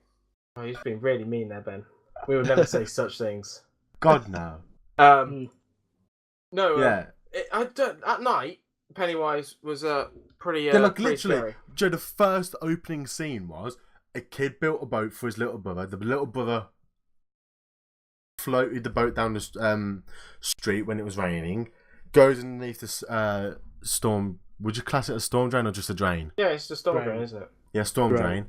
Oh, you've been really mean there, Ben. We would never say such things. God, no. No. Yeah. At night, Pennywise was pretty. Yeah, like pretty literally, scary. Joe, the first opening scene was a kid built a boat for his little brother. The little brother floated the boat down the street when it was raining, goes underneath the storm. Would you class it a storm drain or just a drain? Yeah, it's the storm Drain. drain, isn't it? Yeah, storm Right.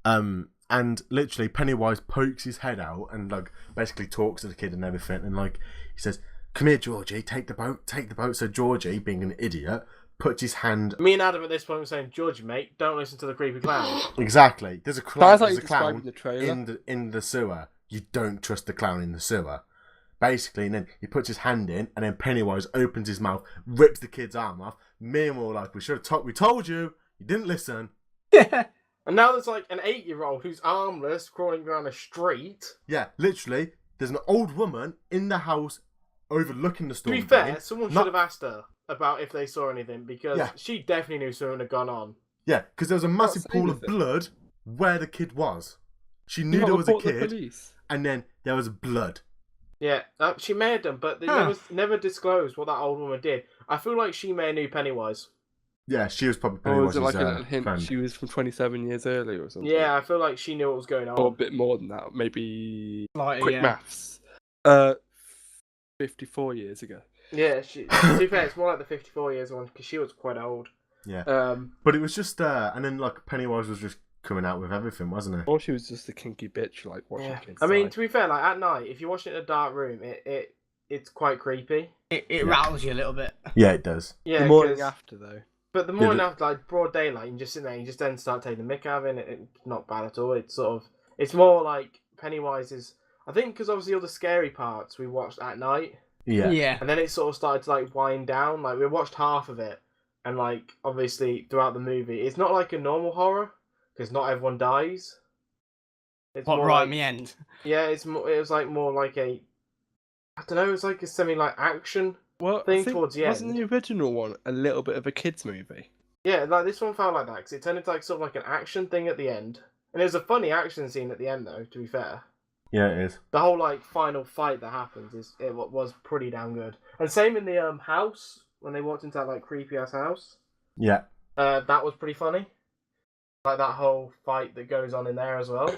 drain. And literally Pennywise pokes his head out and like basically talks to the kid and everything, and like he says, "Come here, Georgie, take the boat, take the boat." So Georgie, being an idiot, puts his hand. Me and Adam at this point were saying, "George, mate, don't listen to the creepy clown." Exactly. There's a Sounds like there's you a described clown in the trailer. in the sewer. You don't trust the clown in the sewer. Basically, and then he puts his hand in, and then Pennywise opens his mouth, rips the kid's arm off. Me and we're like, we should have we told you, you didn't listen. And now there's like an 8-year-old who's armless crawling around a street. Yeah, literally, there's an old woman in the house overlooking the To storm be fair, drain. someone Not- should have asked her about if they saw anything, because Yeah. she definitely knew something had gone on. Yeah, because there was a massive say pool of anything. blood where the kid was. She You knew not there was a report the kid, police. and then there was blood. Yeah, she may have done, but they never disclosed what that old woman did. I feel like she may have knew Pennywise. Yeah, she was probably Or was Pennywise's it like a little hint friend. she was from 27 years earlier or something? Yeah, I feel like she knew what was going on. Or a bit more than that. Maybe Like, quick yeah. maths. 54 years ago. Yeah, to be fair, it's more like the 54 years one, because she was quite old. Yeah. But it was just, and then like Pennywise was just coming out with everything, wasn't it? Or she was just a kinky bitch, like watching Yeah. kids. I mean, die. to be fair, like at night, if you're watching it in a dark room, it's quite creepy. It rattles you a little bit. Yeah, it does. Yeah, the morning 'cause- after though. But the morning Yeah, after, like broad daylight, you can just sit there and you just then start taking the mick out of it. It's not bad at all. It's sort of, it's more like Pennywise is, I think, because obviously all the scary parts we watched at night, Yeah. and then it sort of started to like wind down. Like we watched half of it, and like obviously throughout the movie, it's not like a normal horror because not everyone dies. It's What, more right like, in the end? yeah, it was like more like a, I don't know, it's like a semi like action. Well, thing I think, towards the wasn't end. the original one a little bit of a kids movie? Yeah, like this one felt like that because it turned into like sort of like an action thing at the end, and it was a funny action scene at the end though. To be fair, Yeah, it is. the whole like final fight that happens was pretty damn good. And same in the house when they walked into that like creepy ass house. Yeah. That was pretty funny. Like that whole fight that goes on in there as well.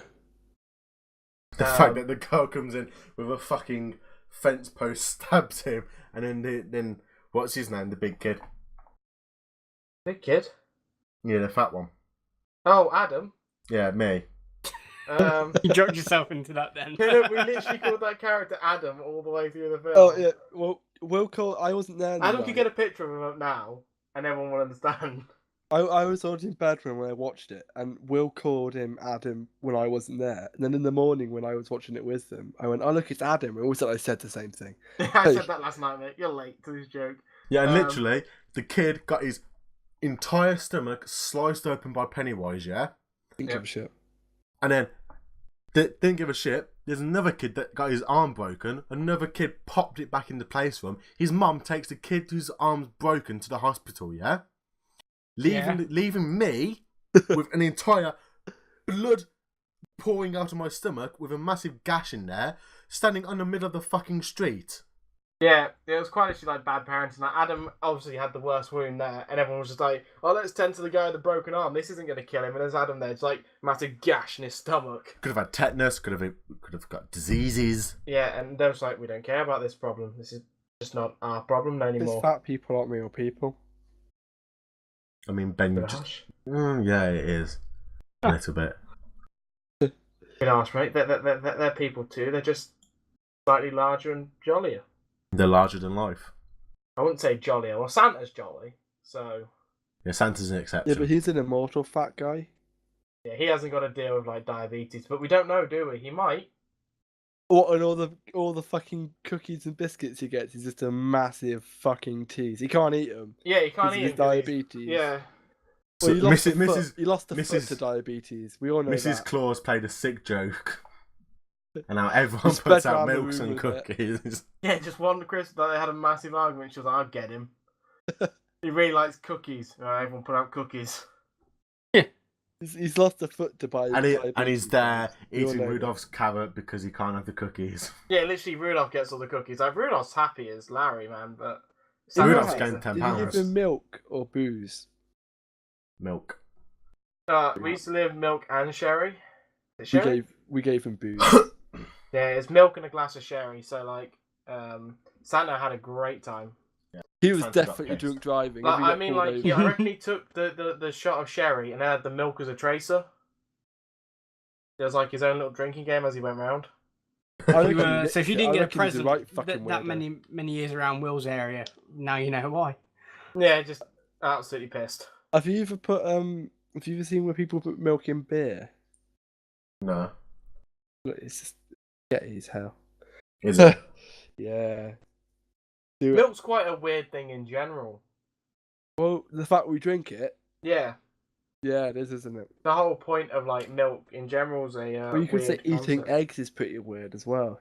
The fact that the girl comes in with a fucking fence post, stabs him, and then what's his name? The big kid. Big kid. Yeah, the fat one. Oh, Adam. Yeah, me. You dropped yourself into that then. We literally called that character Adam all the way through the film. Oh yeah. Well, Will call. I wasn't there. Adam could get a picture of him up now, and everyone will understand. I was already in bed when I watched it, and Will called him Adam when I wasn't there. And then in the morning when I was watching it with them, I went, "Oh look, it's Adam." And also I said the same thing. I said that last night, mate. You're late to this joke. Yeah, and literally, the kid got his entire stomach sliced open by Pennywise, yeah? Didn't give a shit. And then, didn't give a shit. There's another kid that got his arm broken. Another kid popped it back into place for him. His mum takes the kid whose arm's broken to the hospital, yeah? Leaving me with an entire blood pouring out of my stomach with a massive gash in there, standing on the middle of the fucking street. Yeah, it was quite actually like bad parenting. Like Adam obviously had the worst wound there, and everyone was just like, "Oh, let's tend to the guy with the broken arm. This isn't going to kill him." And there's Adam there, it's like massive gash in his stomach. Could have had tetanus. Could have got diseases. Yeah, and they're just like, "We don't care about this problem. This is just not our problem anymore." Because fat people aren't real people. I mean, Ben, yeah, it is a little bit. Bit harsh, right? They're people too. They're just slightly larger and jollier. They're larger than life. I wouldn't say jollier. Well, Santa's jolly, so Yeah, Santa's an exception. Yeah, but he's an immortal fat guy. yeah, he hasn't got to deal with like diabetes. But we don't know, do we? He might. What, and all the fucking cookies and biscuits he gets is just a massive fucking tease. He can't eat them. Yeah, he can't Because eat of his him 'cause he's- diabetes. Yeah. Well, he lost Mrs. he lost the foot Mrs. to diabetes. We all know Mrs. that. Claus played a sick joke, and now everyone He puts spread out around the milks room and with it. cookies. Yeah, just one Christmas that they had a massive argument. She was like, "I'll get him." He really likes cookies. Everyone put out cookies. He's lost a foot to diabetes. And he's there We all eating know Rudolph's carrot because he can't have the cookies. Yeah, literally, Rudolph gets all the cookies. Like Rudolph's happy as Larry, man, but that. Rudolph's Santa's- getting Did you give £10. him milk or booze? Milk. We used to live milk and sherry. Is it sherry? We gave him booze. Yeah, it's milk and a glass of sherry. So like, Santa had a great time. He was Santa got definitely pissed. drunk driving. Like, If he I got mean, pulled like, over. I reckon he took the shot of sherry and had the milk as a tracer. It was like his own little drinking game as he went round. I reckon he So if you nicked didn't it. I get a reckon he's present right fucking that weirdo. many years around Will's area, now you know why. Yeah, just absolutely pissed. Have you ever put Have you ever seen where people put milk in beer? No. Look, it's just getty as hell. Is it? Yeah. Do it. Milk's quite a weird thing in general. Well, the fact we drink it, Yeah, yeah, it is, isn't it? the whole point of like milk in general is a Well, you could say weird eating concept. eggs is pretty weird as well.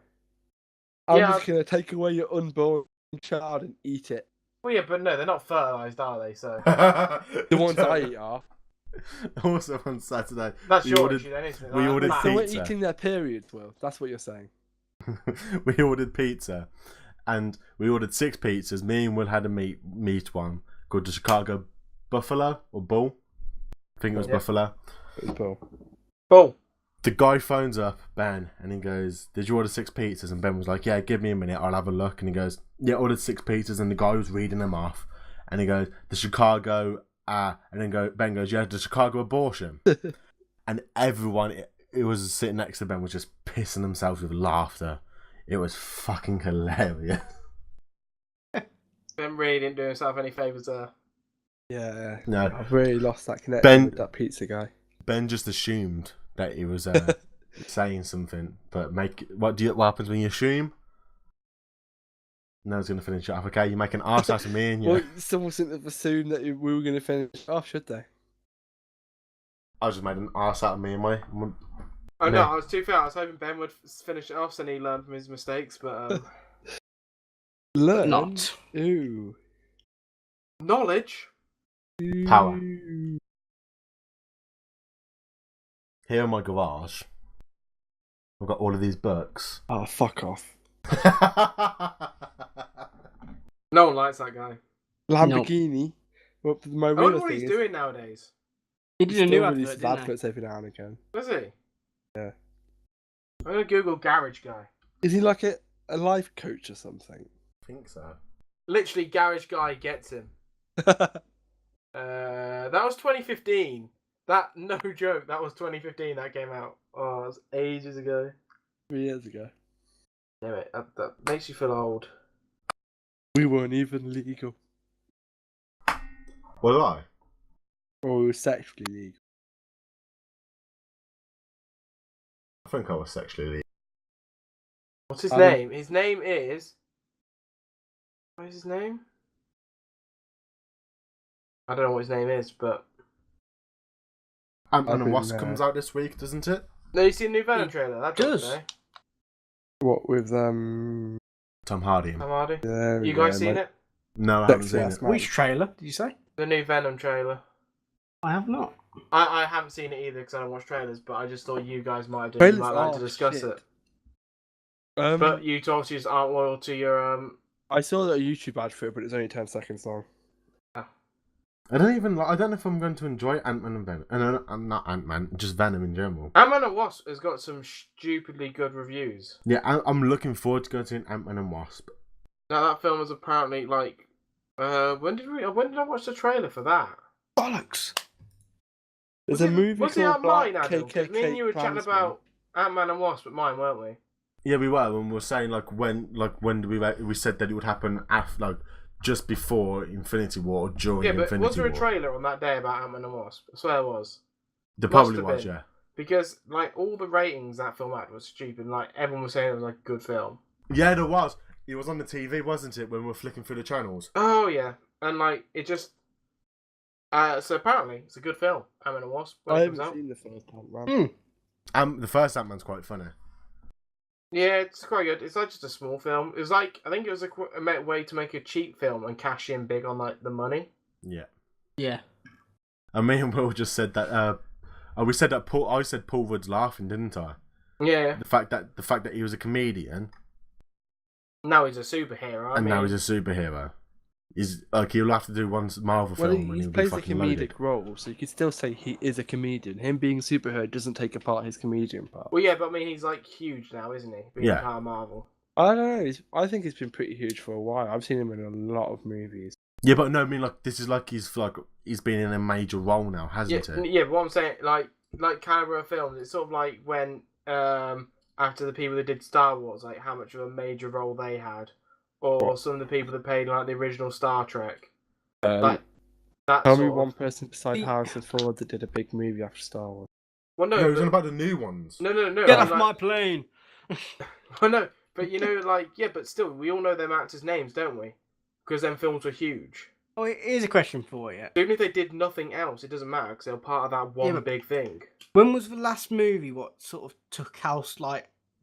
I'm Yeah, just gonna take away your unborn child and eat it. Well, yeah, but no, they're not fertilized, are they? So The ones I eat are. Also on Saturday, that's we your ordered- issue, then, isn't it? we Like, ordered man. So we're Pizza. eating their periods, Will. That's what you're saying. we ordered pizza, and we ordered 6 pizzas. Me and Will had a meat one called the Chicago Buffalo or Bull. I think it was Yeah. Buffalo. It was Bill. Bull. The guy phones up Ben and he goes, "Did you order 6 pizzas?" And Ben was like, "Yeah, give me a minute, I'll have a look." And he goes, "Yeah, ordered 6 pizzas." And the guy was reading them off, and he goes, "The Chicago," and then Ben goes, "Yeah, the Chicago abortion." And everyone it was sitting next to Ben was just pissing themselves with laughter. It was fucking hilarious. Ben really didn't do himself any favours there. Yeah, Yeah. no, I've really lost that connection Ben- with that pizza guy. Ben just assumed that he was saying something, but what happens when you assume? No one's gonna finish it off. Okay, you make an arse out of me and you. Well, someone shouldn't have assumed that we were going to finish off, should they? I just made an arse out of me and my. Oh no, No. I was too fair. I was hoping Ben would finish it off, so he learned from his mistakes. But Learn. Not. Ooh. knowledge. Power. Ooh. Here in my garage, I've got all of these books. Oh, fuck off. No one likes that guy. Lamborghini. Well, my I real wonder what thing he's is doing nowadays. He he did a new still advert, releases didn't he? adverts every now and again. Does he? Yeah. I'm gonna Google garage guy. Is he like a life coach or something? I think so. Literally, garage guy gets him. That was 2015. That, no joke, that was 2015 that came out. Oh, it was ages ago. 3 years ago. Damn it, that makes you feel old. We weren't even legal. Was I? Or we were sexually legal. I think I was sexually legal. What's his Adam. name? His name is... What is his name? I don't know what his name is, but... Ant-Man I've and been, Wasp comes out this week, doesn't it? No, you seen the new Venom trailer? That dropped does. today. What with Tom Hardy. Tom Hardy. there we You guys go, seen like, it? No, I haven't Sexy seen ass it. man. Which trailer did you say? The new Venom trailer. I have not. I haven't seen it either because I don't watch trailers, but I just thought you guys might do. You Trailers might like to are discuss shit. it. But You obviously just aren't loyal to your I saw a YouTube ad for it, but it's only 10 seconds long. I don't know if I'm going to enjoy Ant-Man and Venom. No, I'm not Ant-Man, just Venom in general. Ant-Man and Wasp has got some stupidly good reviews. Yeah, I'm looking forward to going to Ant-Man and Wasp. Now that film was apparently like, when did I watch the trailer for that? Bollocks! There's a movie Was it called at Black mine, Adam? 'Cause me and you were chatting Klansman. about Ant-Man and Wasp at mine, weren't we? Yeah, we were when we were saying when did we said that it would happen after just before Infinity War or during Yeah, but Infinity was there a War. trailer on that day about Ant-Man and Wasp? I swear there was. There Must probably have was, been. yeah. Because all the ratings that film had was stupid. Everyone was saying it was a good film. Yeah, there was. It was on the TV, wasn't it, when we were flicking through the channels? Oh yeah, and it just. So apparently it's a good film. Ant-Man and Wasp. When I it comes haven't out. seen the first one. The first Ant-Man's quite funny. Yeah, it's quite good. It's just a small film. It was I think it was a way to make a cheap film and cash in big on the money. Yeah. Yeah. And me and Will just said that. We said that I said Paul Rudd's laughing, didn't I? Yeah. The fact that he was a comedian Now he's a superhero. now he's a superhero. He's he'll have to do one Marvel Well, film and he he'll be plays a fucking comedic loaded. role, so you could still say he is a comedian. Him being superhero doesn't take apart his comedian part. Well, yeah, but he's huge now, isn't he? Being Yeah. part of Marvel. I don't know. I think he's been pretty huge for a while. I've seen him in a lot of movies. Yeah, but no, I mean this is he's been in a major role now, hasn't he? Yeah, but what I'm saying, caliber of films, it's sort of like when after the people that did Star Wars, how much of a major role they had, or some of the people that played the original Star Trek. That Tell me sort one of... person beside Harrison Ford that did a big movie after Star Wars. Well, No, it was on about the new ones. No. Get off my plane! Well, no, but yeah, but still, we all know them actors' names, don't we? Because them films were huge. Oh, here's a question for you. Even if they did nothing else, it doesn't matter because they were part of that one but- big thing. When was the last movie what sort of took house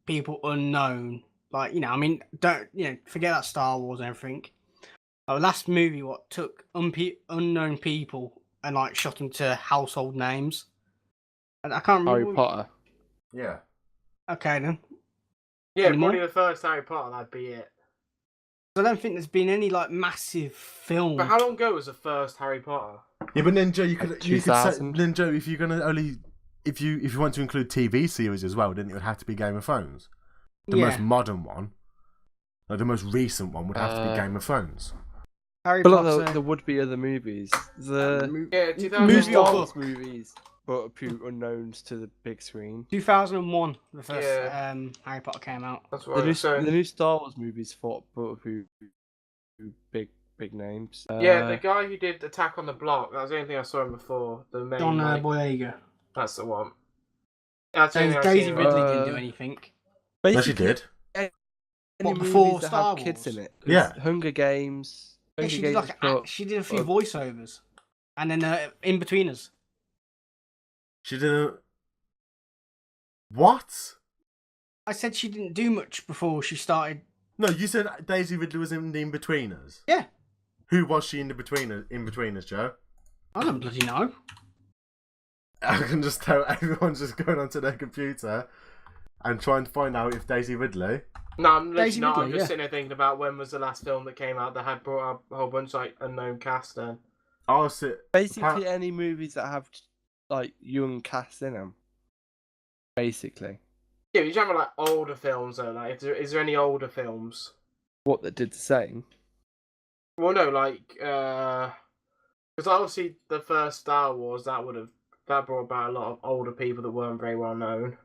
people unknown? Don't forget that Star Wars and everything. The last movie what took unknown people and shot them to household names. And I can't remember. Harry Potter. Yeah. Okay then. Yeah, Any more? probably the first Harry Potter, that'd be it. I don't think there's been any massive film. But how long ago was the first Harry Potter? Yeah, but then Joe, you could say 2000. then Joe, if you're gonna if you want to include TV series as well, then it would have to be Game of Thrones. The most modern one, the most recent one, would have to be Game of Thrones. Harry But Potter. there would be other movies. The Yeah, Movie 2001. Star or Wars book? movies brought a few unknowns to the big screen. 2001, the first Yeah. Harry Potter came out. That's The right. new, the new Star Wars movies brought a few big names. The guy who did Attack on the Block, that was the only thing I saw him before. The main, John Boyega. that's the one. That's the only thing I've Daisy seen. Ridley didn't do anything. No, she did. Any What, movies before that Star have kids Wars? in it. Yeah. Hunger Games. Yeah, Hunger she did Games brought- she did a few voiceovers, and then in betweeners. She didn't. What? I said she didn't do much before she started. No, you said Daisy Ridley was in the In-Betweeners. Yeah, Who was she in the In-Betweeners, Joe? I don't bloody know. I can just tell everyone's just going onto their computer and trying to find out if Daisy Ridley. No, I'm Daisy literally not. I'm Ridley, just yeah. sitting there thinking about when was the last film that came out that had brought up a whole bunch of unknown cast in. I'll sit. Basically, any movies that have young cast in them. Basically, Yeah, you're talking about older films though. Is there any older films? what that did the same. Well, no, Because obviously the first Star Wars, that brought about a lot of older people that weren't very well known.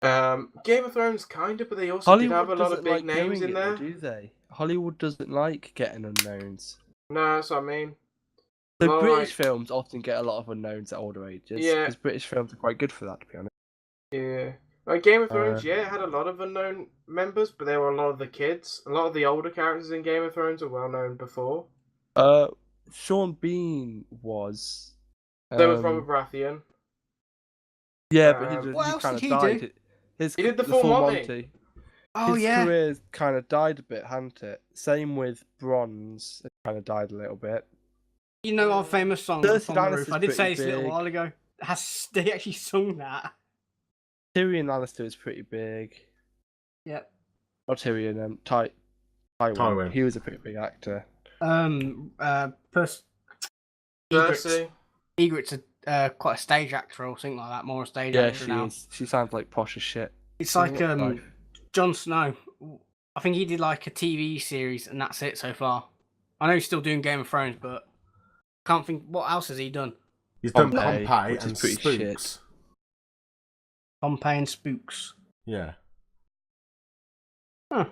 Game of Thrones kind of, but they also did have a lot of big names in there. Do they? Hollywood doesn't like getting unknowns. No, that's what I mean. The British films often get a lot of unknowns at older ages. Yeah. Because British films are quite good for that, to be honest. Yeah. Like Game of Thrones, it had a lot of unknown members, but there were a lot of the kids. A lot of the older characters in Game of Thrones are well known before. Sean Bean was. There was Robert Baratheon. Yeah, but he what kind else of did he died. do? He did the full Monty. Oh, His yeah. career kind of died a bit, hadn't it? Same with Bronze. It kind of died a little bit. You know our famous song, Cersei On the Roof. Lannister's I did say pretty this a little big. while ago. They actually sung that. Tyrion Lannister is pretty big. Yep. Not Tyrion, Tywin. He was a pretty big actor. Cersei. Egret's quite a stage actor or something like that. More a stage Yeah, actor she now. is. She sounds like posh as shit. It's like Life. Jon Snow. I think he did like a TV series and that's it so far. I know he's still doing Game of Thrones, but can't think what else has he done. He's done Pompeii, Pompeii which is and pretty Spooks. shit. Pompeii and Spooks. Yeah. Huh.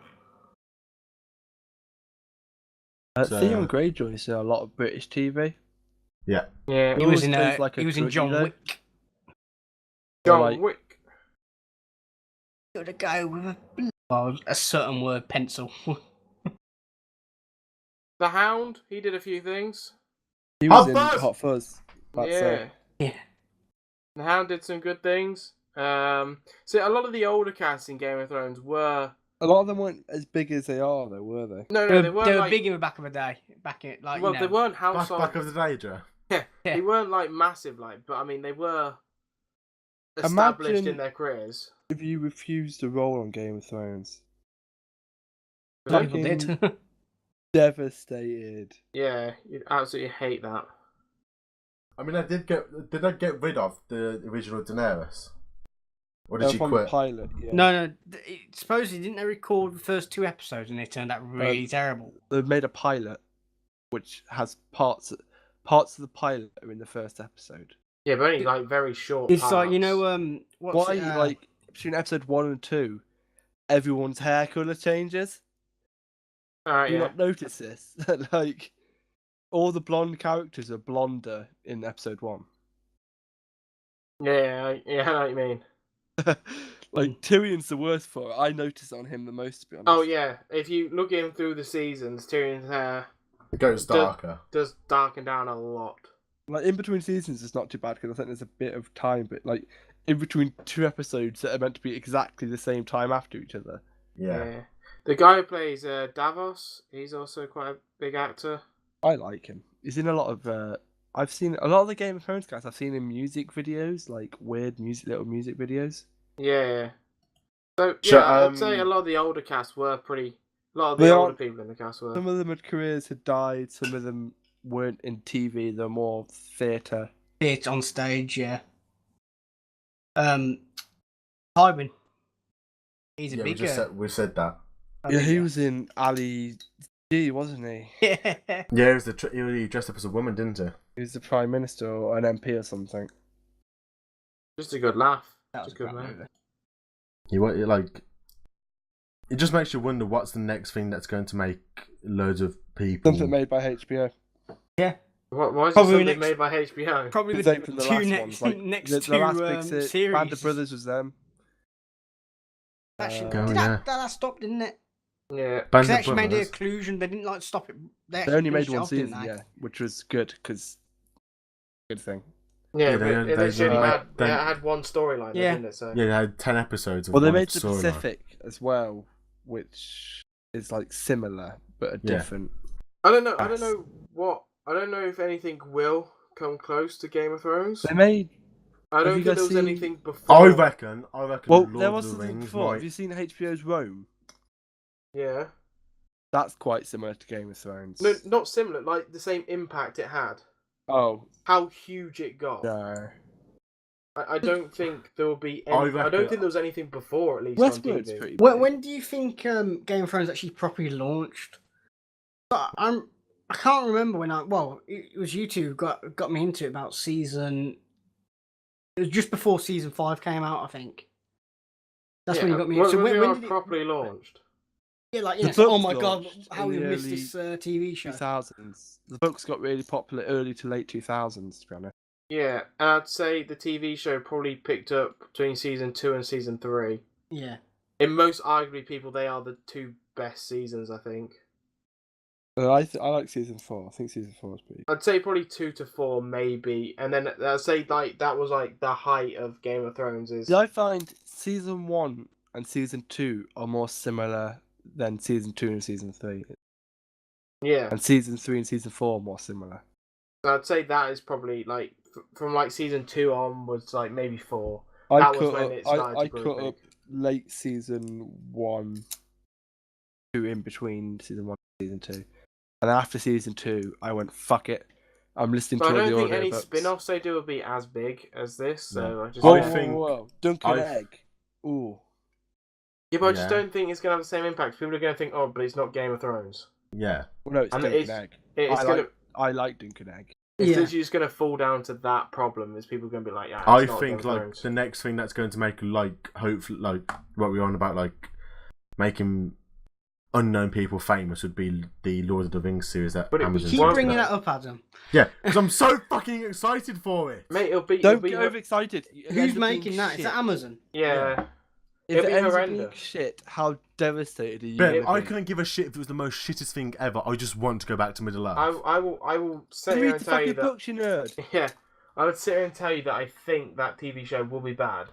So- Theon Greyjoy's in a lot of British TV. Yeah. Yeah. He was in plays like a he was in good John hero. Wick. John like- Wick. Gotta go with a certain word, pencil. The Hound. He did a few things. He was Hot in Fuzz! Hot Fuzz. That's it. Yeah. The Hound did some good things. So a lot of the older casts in Game of Thrones were A lot of them weren't as big as they are, though, were they? no, They they were weren't like big in the back of the day. Back in like well, you they know. weren't Back, household. back of the day, Joe. Yeah, Yeah. they weren't like massive, but I mean they were established Imagine- in their careers. If you refused a role on Game of Thrones, A lot of people did. devastated. Yeah, you'd absolutely hate that. I mean, did I get rid of the original Daenerys? Or did she From the quit? pilot, yeah. No. Supposedly, didn't they record the first 2 episodes and they turned out really terrible? They've made a pilot, which has parts of the pilot are in the first episode. Yeah, but only like very short. It's parts. like what's Why, it, like, between episode 1 and 2, everyone's hair colour changes? Do you yeah. not notice this? Like, all the blonde characters are blonder in episode 1. Yeah, I know what you mean. Like, Tyrion's the worst for it. I notice on him the most, to be honest. Oh yeah, if you look in through the seasons, Tyrion's hair It goes darker. does darken down a lot. Like, in between seasons, it's not too bad, because I think there's a bit of time, but, like, in between 2 episodes that are meant to be exactly the same time after each other. Yeah. The guy who plays Davos, he's also quite a big actor. I like him. He's in a lot of. I've seen a lot of the Game of Thrones guys. I've seen in music videos, like weird little music videos. Yeah. So yeah, So, I'd say a lot of the older cast were pretty. A lot of the They older aren't- people in the cast were. Some of them had careers had died. Some of them weren't in TV. They're more theatre. It on stage, yeah. Tywin. He's a Yeah, big we said that. Yeah, he was in Ali G, wasn't he? Yeah. Yeah, he dressed up as a woman, didn't he? He was the Prime Minister or an MP or something. Just a good laugh. That was Just a good a crap laugh. movie. It just makes you wonder what's the next thing that's going to make loads of people. Something made by HBO. Yeah. Why is it Probably something next- made by HBO? Probably the Same from the two last next ones. Like, next the two last big series. Band of Brothers was them. Actually, Oh, did yeah. that stopped, didn't it? Yeah. Band Because they of actually made the Brothers. occlusion. They didn't like stop it. They actually only made finished it one off, didn't season, they? yeah, which was good because good thing. Yeah, Yeah, but they it literally only had one storyline, Yeah. didn't it? So. Yeah, they had 10 episodes of Well, they one made the storyline. Pacific as well, which is like similar but a Yeah. different. I don't know if anything will come close to Game of Thrones. They made. I Have don't you think there guys was seen- anything before. I reckon Well, Lord there of was the something Rings before. might... Have you seen HBO's Rome? Yeah. That's quite similar to Game of Thrones. No, not similar. Like the same impact it had. Oh How huge it got. no. I don't think there will be I any. I reckon- don't think there was anything before, at least on Westworld's TV. pretty. When, big. when do you think Game of Thrones actually properly launched? I can't remember when it was you two who got me into it about season. It was just before season 5 came out, I think. That's when you got me. So So when when did it properly launched? Yeah, like The so, oh books my god, launched how in we the missed this TV show. 2000s. The books got really popular early to late 2000s, to be honest. Yeah, and I'd say the TV show probably picked up between season 2 and season 3. Yeah. In most arguably people, they are the 2 best seasons, I think. I like season 4. I think season 4 is pretty. I'd say probably 2 to 4 maybe, and then I'd say like that was like the height of Game of Thrones. Yeah, I find season 1 and season 2 are more similar than season 2 and season 3. Yeah, And season 3 and season 4 are more similar. so I'd say that is probably like from like season 2 onwards, like maybe 4. I That was when it started to grow cut big. up late season 1 to in between season 1 and season 2. And after season 2, I went, fuck it. I'm listening So I to all don't the think audio any books. spin-offs they do will be as big as this. So No. I just Whoa, Whoa, I whoa, think- whoa. Dunkin' I've- Egg. Ooh. yeah, but I just Yeah. don't think it's gonna have the same impact. People are gonna think, oh, but it's not Game of Thrones. Yeah. Well, no, it's And Dunkin' it's- Egg. It's I like Dunkin' Egg. It's Yeah. literally just going to fall down to that problem. Is people going to be like, yeah, I it's not Game think of like Thrones. the next thing that's going to make like hopefully like what we're on about like making unknown people famous would be the Lord of the Rings series that But it was Amazon. Keep Well, bringing no. that up, Adam. Yeah, because I'm so fucking excited for it. Mate, it'll be Don't get overexcited. It Who's ends up making being that? shit. Is that Amazon? yeah. If It'll it be ends up being horrendous. shit, how devastated are you? Ben, gonna I be? couldn't give a shit if it was the most shittest thing ever. I just want to go back to Middle Earth. I will sit here Read and the tell you fucking that. books, you nerd. Yeah, I would sit here and tell you that I think that TV show will be bad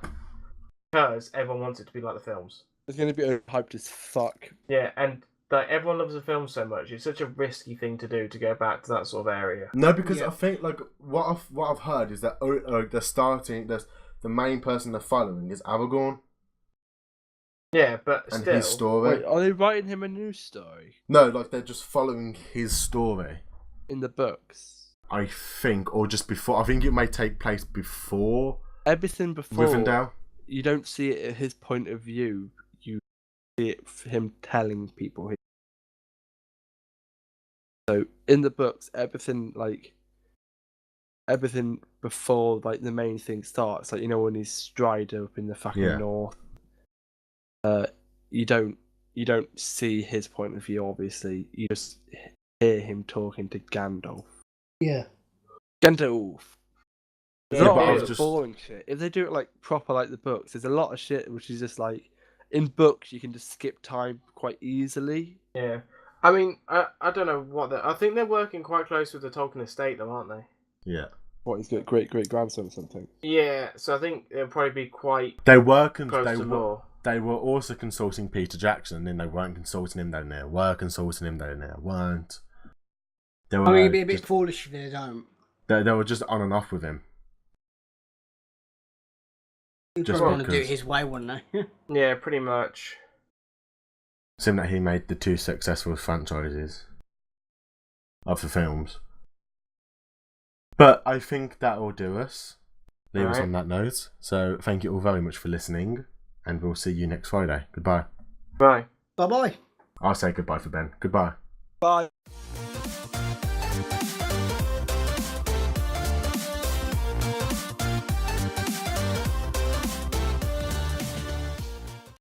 because everyone wants it to be like the films. It's going to be overhyped as fuck. Yeah, and that everyone loves the film so much. It's such a risky thing to do to go back to that sort of area. No, because Yeah. I think like what I've heard is that they're starting. There's the main person they're following is Aragorn Yeah, but and still, his story. Wait, are they writing him a new story No, like they're just following his story. in the books? I think, or just before. I think it may take place before Everything before, Rivendell. you don't see it at his point of view. You see it for him telling people. So in the books, everything before like the main thing starts, like when he's Strider up in the fucking Yeah. north. You don't see his point of view. Obviously, you just hear him talking to Gandalf. Yeah. Gandalf. There's Yeah, a lot but I of was just- boring shit. If they do it like proper like the books, there's a lot of shit which is just like in books you can just skip time quite easily. yeah. I mean, I don't know what I think they're working quite close with the Tolkien estate, though, aren't they? Yeah, What he's got great grandson or something. Yeah, so I think it'll probably be quite they were close to law. they were also consulting Peter Jackson, then they weren't consulting him. Then they were consulting him. Then they weren't. They were. I mean, it'd be a bit foolish if they don't. They were just on and off with him. He'd Just probably want to do it because. his way, wouldn't they? Yeah, pretty much. Seeing that he made the 2 successful franchises of the films. But I think that will do us. Leave us Alright. on that note. So thank you all very much for listening, and we'll see you next Friday. Goodbye. Bye. Bye bye. I'll say goodbye for Ben. Goodbye. Bye.